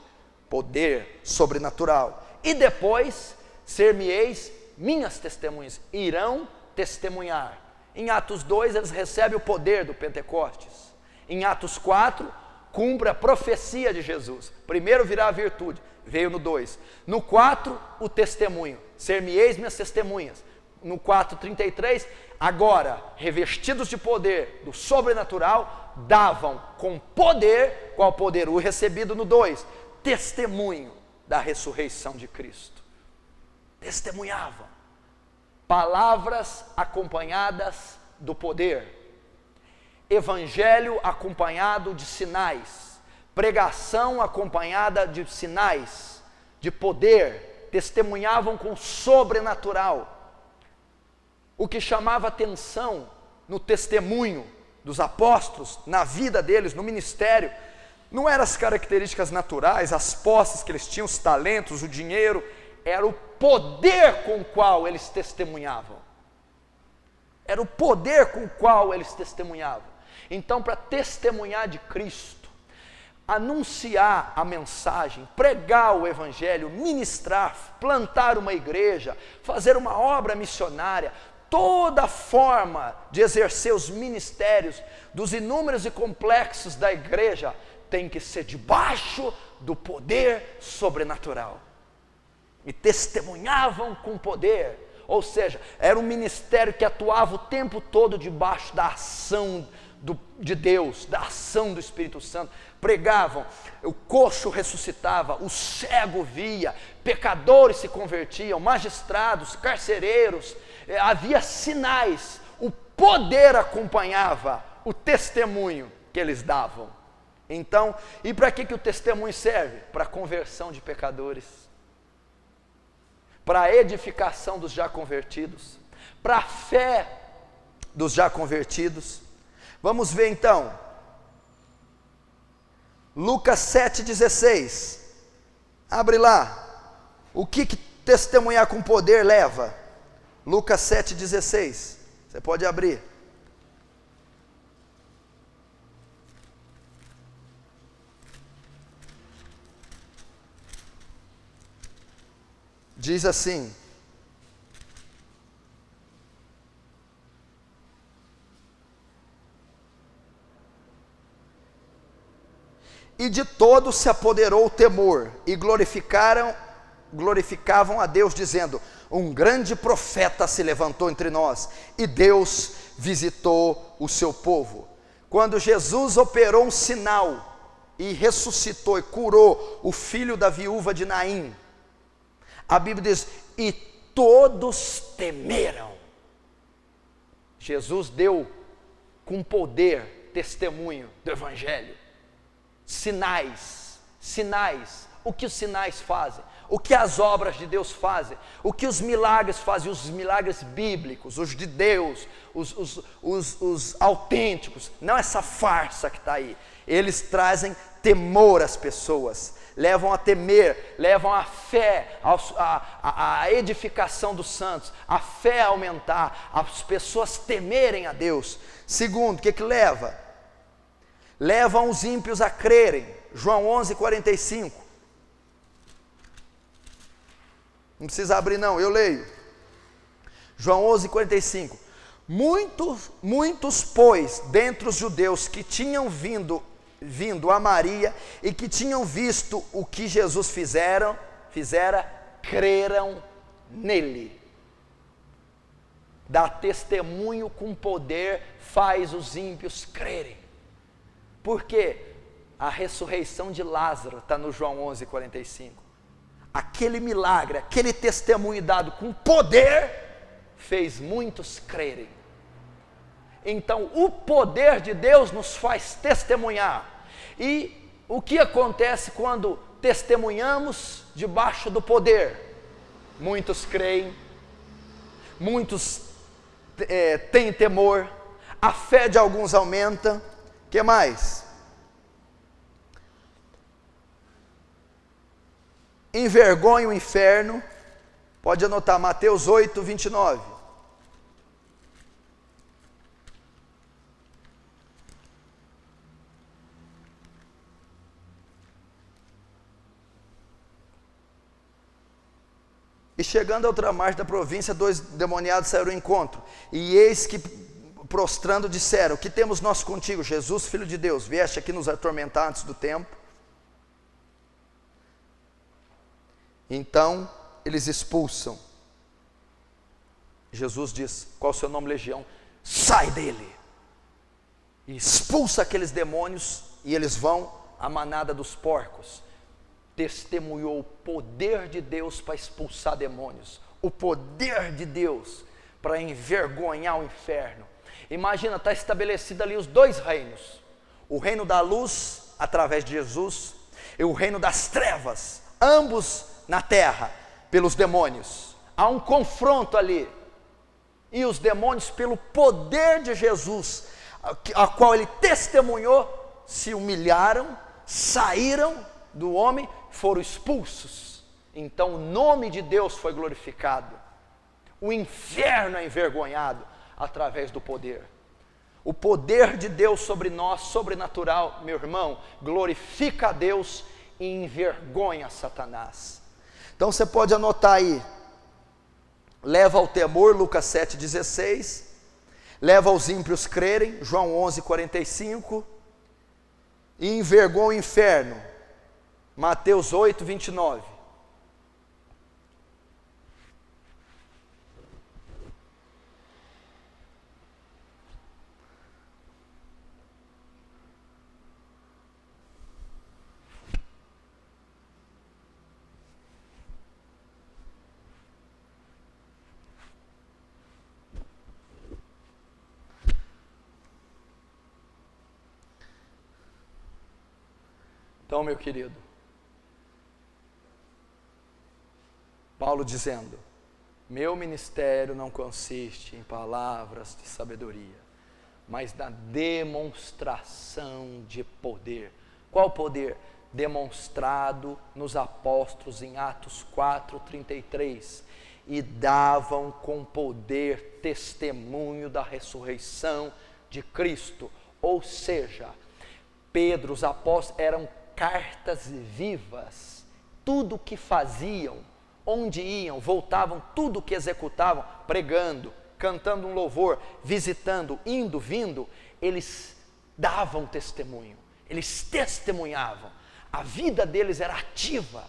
A: poder sobrenatural, e depois ser-me-eis minhas testemunhas, irão testemunhar. Em Atos 2 eles recebem o poder do Pentecostes. Em Atos 4 cumpre a profecia de Jesus. Primeiro virá a virtude, veio no 2. No 4 o testemunho, ser-me-eis minhas testemunhas. No 4:33, agora, revestidos de poder do sobrenatural, davam com poder, qual poder? O recebido no 2, testemunho da ressurreição de Cristo. Testemunhavam. Palavras acompanhadas do poder. Evangelho acompanhado de sinais. Pregação acompanhada de sinais, de poder. Testemunhavam com sobrenatural. O que chamava atenção no testemunho dos apóstolos, na vida deles, no ministério, não eram as características naturais, as posses que eles tinham, os talentos, o dinheiro, era o poder com o qual eles testemunhavam. Era o poder com o qual eles testemunhavam. Então, para testemunhar de Cristo, anunciar a mensagem, pregar o Evangelho, ministrar, plantar uma igreja, fazer uma obra missionária, toda forma de exercer os ministérios dos inúmeros e complexos da igreja tem que ser debaixo do poder sobrenatural. E testemunhavam com poder, ou seja, era um ministério que atuava o tempo todo debaixo da ação de Deus, da ação do Espírito Santo. Pregavam, o coxo ressuscitava, o cego via, pecadores se convertiam, magistrados, carcereiros, havia sinais, o poder acompanhava o testemunho que eles davam. Então, e para que o testemunho serve? Para a conversão de pecadores, para a edificação dos já convertidos, para a fé dos já convertidos. Vamos ver então, Lucas 7,16, abre lá, o que testemunhar com poder leva? Lucas 7,16, você pode abrir. diz assim: e de todos se apoderou o temor, e glorificavam a Deus, dizendo: um grande profeta se levantou entre nós, e Deus visitou o seu povo. Quando Jesus operou um sinal, e ressuscitou e curou o filho da viúva de Naim, a Bíblia diz: e todos temeram. Jesus deu com poder testemunho do Evangelho. Sinais. O que os sinais fazem? O que as obras de Deus fazem? O que os milagres fazem? Os milagres bíblicos, os de Deus, os autênticos, não essa farsa que está aí. Eles trazem temor às pessoas, levam a temer, levam a fé, a edificação dos santos, a fé a aumentar, as pessoas temerem a Deus. Segundo, o que leva? Levam os ímpios a crerem. João 11:45. Não precisa abrir não, eu leio. João 11:45. Muitos, pois, dentre os judeus que tinham vindo a Maria e que tinham visto o que Jesus fizera, creram nele. Dar testemunho com poder faz os ímpios crerem. Por quê? A ressurreição de Lázaro está no João 11:45. Aquele milagre, aquele testemunho dado com poder, fez muitos crerem. Então o poder de Deus nos faz testemunhar. E o que acontece quando testemunhamos debaixo do poder? Muitos creem, muitos têm temor, a fé de alguns aumenta. O que mais? Envergonha o inferno. Pode anotar, Mateus 8:29. E chegando à outra margem da província, 2 demoniados saíram ao encontro, e eis que, prostrando, disseram: que temos nós contigo, Jesus, Filho de Deus? Vieste aqui nos atormentar antes do tempo? Então eles expulsam. Jesus diz: qual o seu nome, legião? Sai dele! E expulsa aqueles demônios, e eles vão à manada dos porcos. Testemunhou o poder de Deus para expulsar demônios, o poder de Deus para envergonhar o inferno. Imagina, está estabelecido ali os dois reinos: o reino da luz através de Jesus, e o reino das trevas, ambos na terra pelos demônios. Há um confronto ali, e os demônios, pelo poder de Jesus, a qual ele testemunhou, se humilharam, saíram do homem, foram expulsos. Então o nome de Deus foi glorificado, o inferno é envergonhado através do poder. O poder de Deus sobre nós, sobrenatural, meu irmão, glorifica a Deus e envergonha Satanás. Então você pode anotar aí: leva ao temor, Lucas 7,16, leva aos ímpios crerem, João 11,45, e envergonha o inferno, Mateus 8,29. Então, meu querido, Paulo dizendo: meu ministério não consiste em palavras de sabedoria, mas na demonstração de poder. Qual poder? Demonstrado nos apóstolos em Atos 4:33. E davam com poder testemunho da ressurreição de Cristo. Ou seja, Pedro, os apóstolos eram cartas vivas. Tudo o que faziam, onde iam, voltavam, tudo que executavam, pregando, cantando um louvor, visitando, indo, vindo, eles davam testemunho, eles testemunhavam, a vida deles era ativa.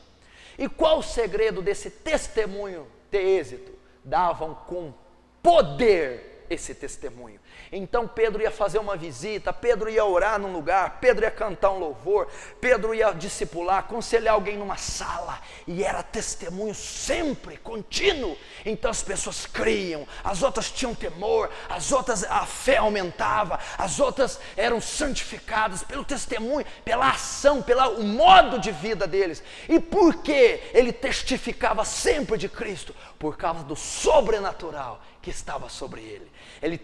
A: E qual o segredo desse testemunho ter êxito? Davam com poder esse testemunho. Então Pedro ia fazer uma visita, Pedro ia orar num lugar, Pedro ia cantar um louvor, Pedro ia discipular, aconselhar alguém numa sala, e era testemunho sempre, contínuo. Então as pessoas criam, as outras tinham temor, as outras a fé aumentava, as outras eram santificadas pelo testemunho, pela ação, pelo modo de vida deles. E por que ele testificava sempre de Cristo? Por causa do sobrenatural que estava sobre ele. Eles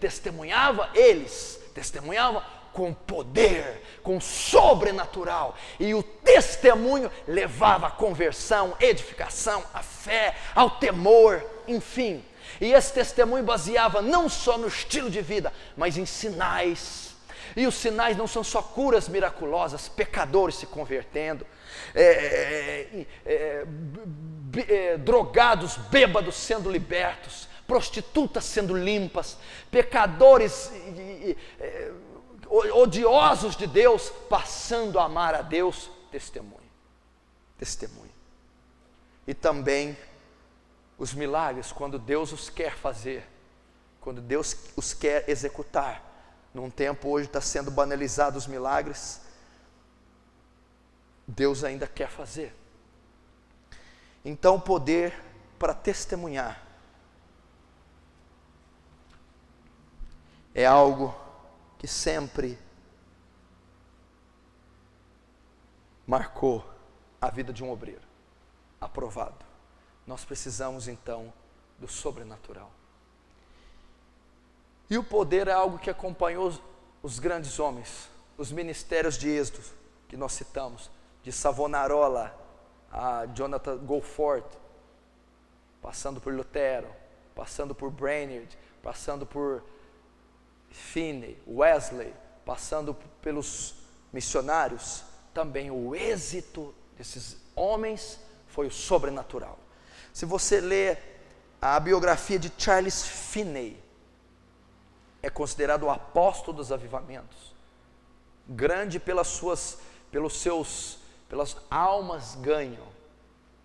A: testemunhavam com poder, com sobrenatural, e o testemunho levava à conversão, edificação, à fé, ao temor, enfim. E esse testemunho baseava não só no estilo de vida, mas em sinais. E os sinais não são só curas miraculosas, pecadores se convertendo, drogados, bêbados sendo libertos, prostitutas sendo limpas, pecadores odiosos de Deus passando a amar a Deus. Testemunho. E também os milagres, quando Deus os quer fazer, quando Deus os quer executar. Num tempo hoje está sendo banalizado os milagres, Deus ainda quer fazer. Então o poder para testemunhar é algo que sempre marcou a vida de um obreiro, aprovado. Nós precisamos então do sobrenatural. E o poder é algo que acompanhou os grandes homens, os ministérios de Êxodo, que nós citamos, de Savonarola a Jonathan Goforth, passando por Lutero, passando por Brainerd, passando por Finney, Wesley, passando pelos missionários. Também o êxito desses homens foi o sobrenatural. Se você ler a biografia de Charles Finney, é considerado o apóstolo dos avivamentos, grande pelas almas ganham,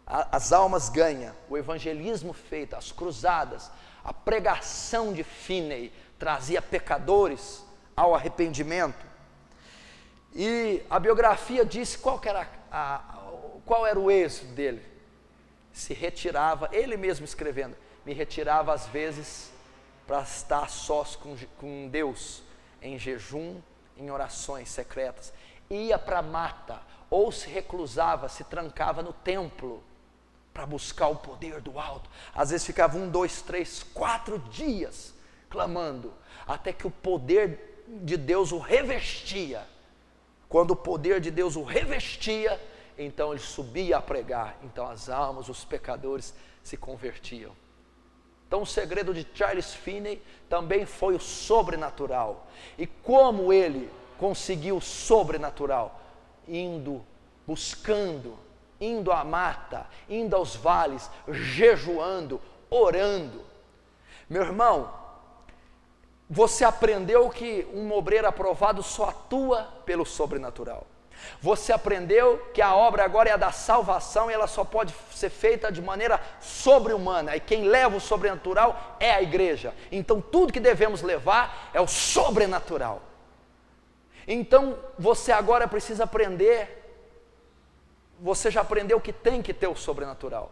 A: as almas ganham, o evangelismo feito, as cruzadas, a pregação de Finney trazia pecadores ao arrependimento. E a biografia disse qual era o êxito dele. Se retirava, ele mesmo escrevendo, me retirava às vezes para estar sós com Deus, em jejum, em orações secretas. Ia para a mata, ou se reclusava, se trancava no templo, para buscar o poder do alto. Às vezes ficava 1, 2, 3, 4 dias clamando, até que o poder de Deus o revestia. Quando o poder de Deus o revestia, então ele subia a pregar, então as almas, os pecadores se convertiam. Então o segredo de Charles Finney também foi o sobrenatural. E como ele conseguiu o sobrenatural? Buscando, indo à mata, indo aos vales, jejuando, orando. Meu irmão, você aprendeu que um obreiro aprovado só atua pelo sobrenatural. Você aprendeu que a obra agora é a da salvação e ela só pode ser feita de maneira sobre-humana. E quem leva o sobrenatural é a igreja. Então tudo que devemos levar é o sobrenatural. Então você agora precisa aprender. Você já aprendeu que tem que ter o sobrenatural.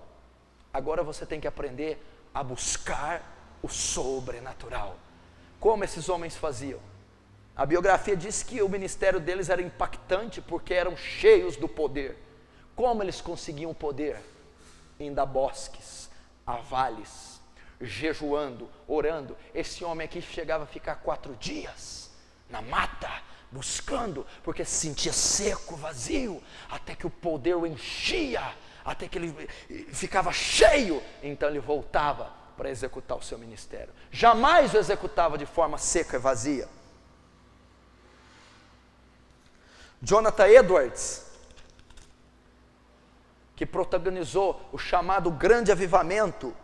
A: Agora você tem que aprender a buscar o sobrenatural. Como esses homens faziam? A biografia diz que o ministério deles era impactante porque eram cheios do poder. Como eles conseguiam poder? Indo a bosques, a vales, jejuando, orando. Esse homem aqui chegava a ficar 4 dias na mata, buscando, porque se sentia seco, vazio, até que o poder o enchia, até que ele ficava cheio, então ele voltava para executar o seu ministério. Jamais o executava de forma seca e vazia. Jonathan Edwards que protagonizou o chamado Grande Avivamento,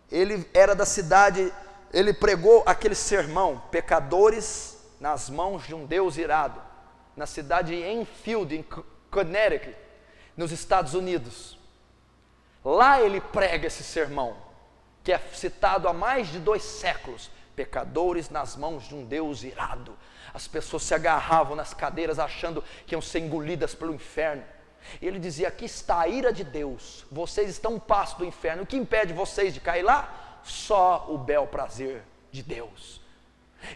A: ele era da cidade, ele pregou aquele sermão, pecadores nas mãos de um Deus irado, na cidade de Enfield, em Connecticut, nos Estados Unidos. Lá ele prega esse sermão, que é citado há mais de 2 séculos, pecadores nas mãos de um Deus irado. As pessoas se agarravam nas cadeiras achando que iam ser engolidas pelo inferno. E ele dizia: aqui está a ira de Deus, vocês estão um passo do inferno, o que impede vocês de cair lá? Só o bel prazer de Deus.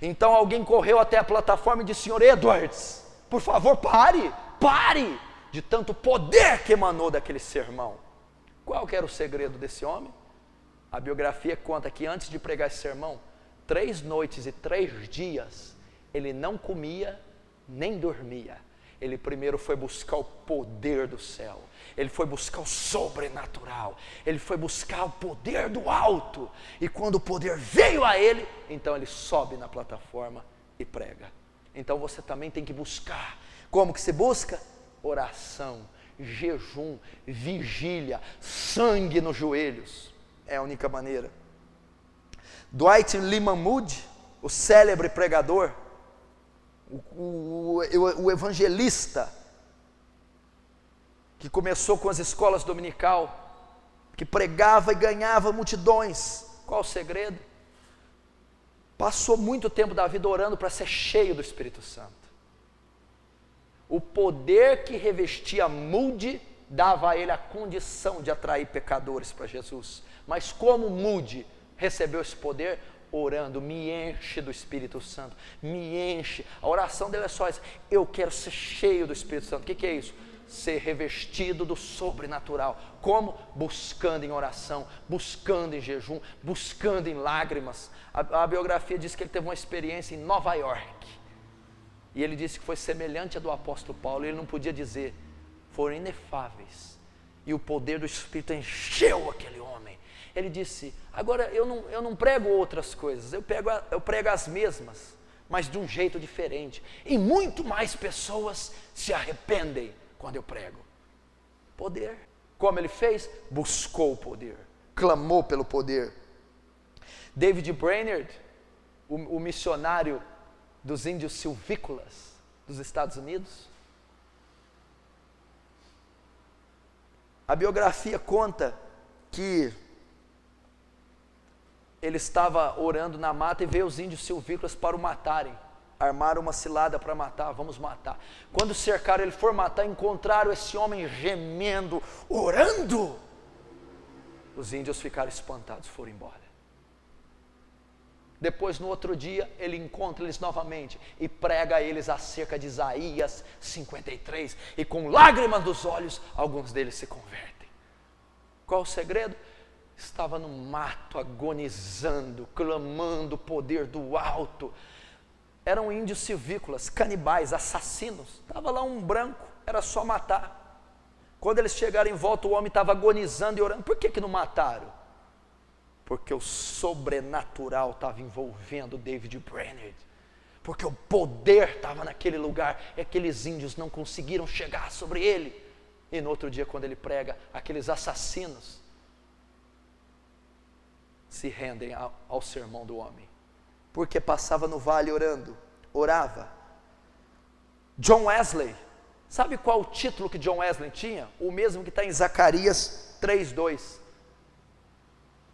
A: Então alguém correu até a plataforma e disse: Sr. Edwards, por favor pare, de tanto poder que emanou daquele sermão. Qual que era o segredo desse homem? A biografia conta que antes de pregar esse sermão, 3 noites e 3 dias, ele não comia nem dormia. Ele primeiro foi buscar o poder do céu, ele foi buscar o sobrenatural, ele foi buscar o poder do alto, e quando o poder veio a ele, então ele sobe na plataforma e prega. Então você também tem que buscar. Como que se busca? Oração, jejum, vigília, sangue nos joelhos, é a única maneira. Dwight Lyman Moody, o célebre pregador, o evangelista, que começou com as escolas dominical, que pregava e ganhava multidões. Qual o segredo? Passou muito tempo da vida orando para ser cheio do Espírito Santo. O poder que revestia Moody dava a ele a condição de atrair pecadores para Jesus. Mas como Moody recebeu esse poder? Orando: me enche do Espírito Santo, me enche. A oração dele é só essa: eu quero ser cheio do Espírito Santo. O que é isso? Ser revestido do sobrenatural. Como? Buscando em oração, buscando em jejum, buscando em lágrimas. A biografia diz que ele teve uma experiência em Nova York, e ele disse que foi semelhante à do apóstolo Paulo. Ele não podia dizer, foram inefáveis, e o poder do Espírito encheu aquele homem. Ele disse: agora eu não prego outras coisas, eu prego as mesmas, mas de um jeito diferente, e muito mais pessoas se arrependem quando eu prego. Poder. Como ele fez? Buscou o poder, clamou pelo poder. David Brainerd, o missionário dos índios silvícolas dos Estados Unidos, a biografia conta que ele estava orando na mata e veio os índios silvícolas para o matarem. Armaram uma cilada para matar, vamos matar. Quando cercaram ele, for matar, encontraram esse homem gemendo, orando. Os índios ficaram espantados, foram embora. Depois, no outro dia, ele encontra eles novamente e prega a eles acerca de Isaías 53. E com lágrimas dos olhos, alguns deles se convertem. Qual o segredo? Estava no mato, agonizando, clamando o poder do alto. Eram índios silvícolas, canibais, assassinos. Estava lá um branco, era só matar. Quando eles chegaram em volta, o homem estava agonizando e orando. Por que não mataram? Porque o sobrenatural estava envolvendo David Brainerd. Porque o poder estava naquele lugar e aqueles índios não conseguiram chegar sobre ele. E no outro dia, quando ele prega, aqueles assassinos se rendem ao sermão do homem. Porque passava no vale orava. John Wesley, sabe qual o título que John Wesley tinha? O mesmo que está em Zacarias 3:2.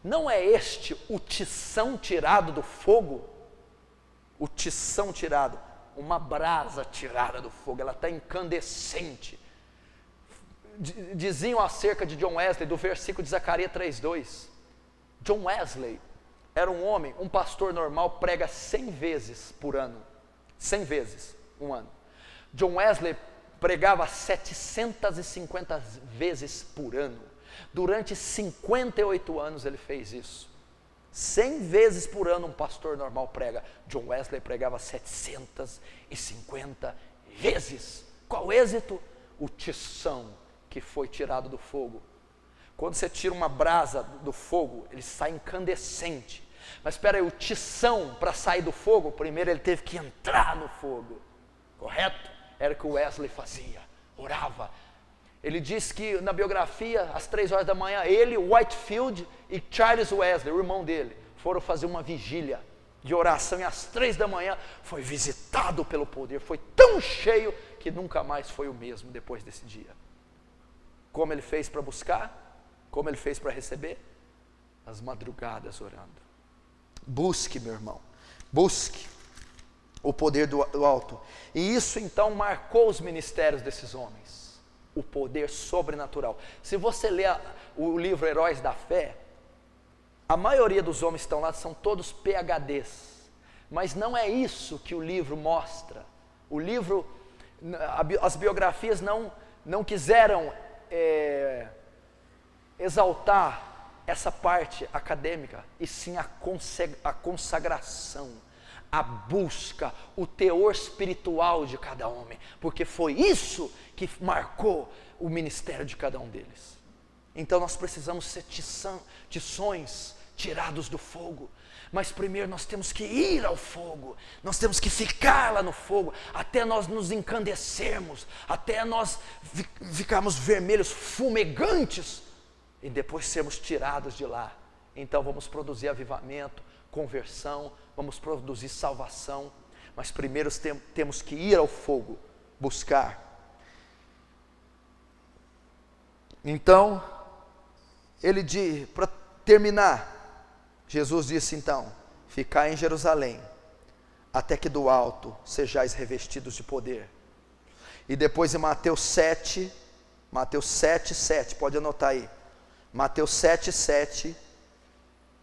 A: Não é este o tição tirado do fogo? O tição tirado, uma brasa tirada do fogo, ela está incandescente. Diziam acerca de John Wesley, do versículo de Zacarias 3:2. John Wesley era um homem, um pastor normal, prega 100 vezes por ano. 100 vezes, um ano. John Wesley pregava 750 vezes por ano. Durante 58 anos ele fez isso. 100 vezes por ano um pastor normal prega. John Wesley pregava 750 vezes. Qual o êxito? O tição que foi tirado do fogo. Quando você tira uma brasa do fogo, ele sai incandescente. Mas espera aí, o tição para sair do fogo, primeiro ele teve que entrar no fogo. Correto? Era o que o Wesley fazia, orava. Ele diz que na biografia, às 3 horas da manhã, ele, Whitefield e Charles Wesley, o irmão dele, foram fazer uma vigília de oração, e às 3 da manhã foi visitado pelo poder, foi tão cheio que nunca mais foi o mesmo depois desse dia. Como ele fez para buscar? Como ele fez para receber? As madrugadas orando. Busque, meu irmão, busque o poder do alto. E isso então marcou os ministérios desses homens, o poder sobrenatural. Se você ler o livro Heróis da Fé, a maioria dos homens que estão lá são todos PhDs, mas não é isso que o livro mostra. O livro, as biografias não quiseram exaltar essa parte acadêmica, e sim a consagração, a busca, o teor espiritual de cada homem, porque foi isso que marcou o ministério de cada um deles. Então nós precisamos ser tições tirados do fogo, mas primeiro nós temos que ir ao fogo, nós temos que ficar lá no fogo, até nós nos encandecermos, até nós ficarmos vermelhos, fumegantes, e depois sermos tirados de lá. Então vamos produzir avivamento, conversão, vamos produzir salvação, mas primeiro temos que ir ao fogo, buscar. Então, para terminar, Jesus disse então: ficai em Jerusalém, até que do alto sejais revestidos de poder. E depois em Mateus 7, 7, pode anotar aí, Mateus 7, 7,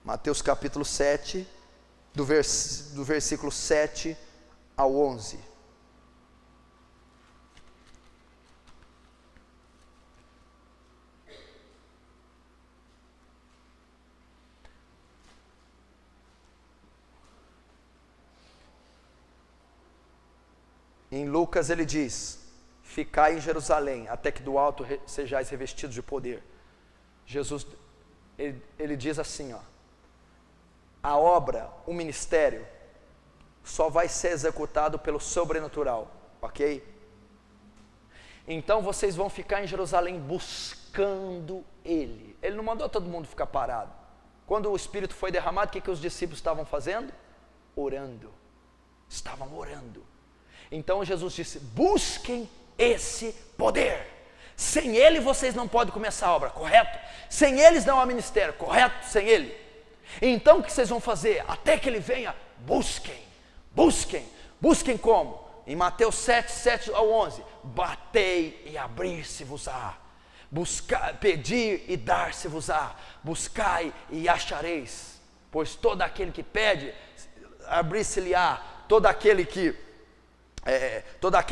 A: Mateus capítulo 7, do versículo 7 ao 11. Em Lucas ele diz: ficai em Jerusalém, até que do alto sejais revestidos de poder. Jesus, ele diz assim, a obra, o ministério, só vai ser executado pelo sobrenatural, ok? Então vocês vão ficar em Jerusalém buscando Ele. Ele não mandou todo mundo ficar parado. Quando o Espírito foi derramado, o que os discípulos estavam fazendo? Orando. Estavam orando. Então Jesus disse: busquem esse poder. Sem ele vocês não podem começar a obra, correto? Sem eles não há ministério, correto? Sem ele. Então o que vocês vão fazer? Até que ele venha, busquem. Busquem como? Em Mateus 7, 7 ao 11. Batei e abrir-se-vos-á. Pedir e dar-se-vos-á. Buscai e achareis. Pois todo aquele que pede, abrir-se-lhe-á. Todo aquele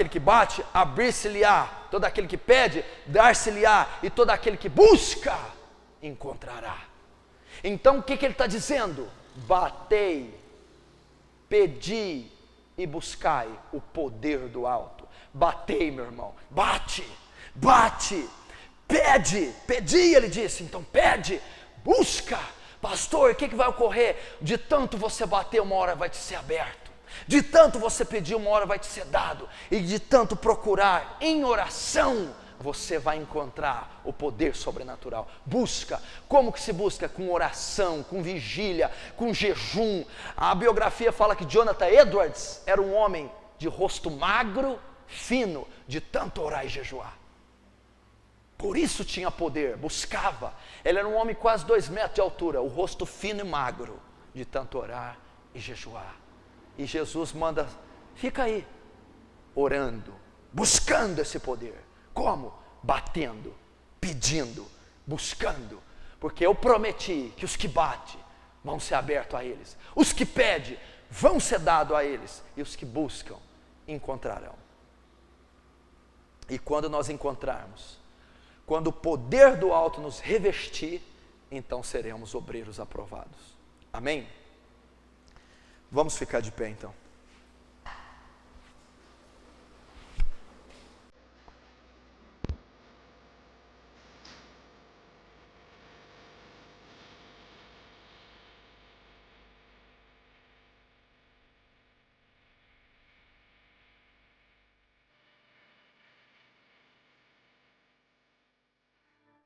A: que bate, abrir-se-lhe-á. Todo aquele que pede, dar-se-lhe-á. E todo aquele que busca, encontrará. Então o que ele está dizendo? Batei, pedi e buscai o poder do alto. Batei, meu irmão, bate, pedi, ele disse. Então pede, busca. Pastor, o que vai ocorrer? De tanto você bater, uma hora vai te ser aberto. De tanto você pedir, uma hora vai te ser dado. E de tanto procurar em oração, você vai encontrar o poder sobrenatural. Busca. Como que se busca? Com oração, com vigília, com jejum. A biografia fala que Jonathan Edwards era um homem de rosto magro, fino, de tanto orar e jejuar. Por isso tinha poder, buscava. Ele era um homem quase 2 metros de altura, o rosto fino e magro, de tanto orar e jejuar. E Jesus manda: fica aí, orando, buscando esse poder. Como? Batendo, pedindo, buscando. Porque eu prometi que os que batem vão ser abertos a eles. Os que pedem vão ser dados a eles. E os que buscam encontrarão. E quando nós encontrarmos, quando o poder do alto nos revestir, então seremos obreiros aprovados. Amém? Vamos ficar de pé então.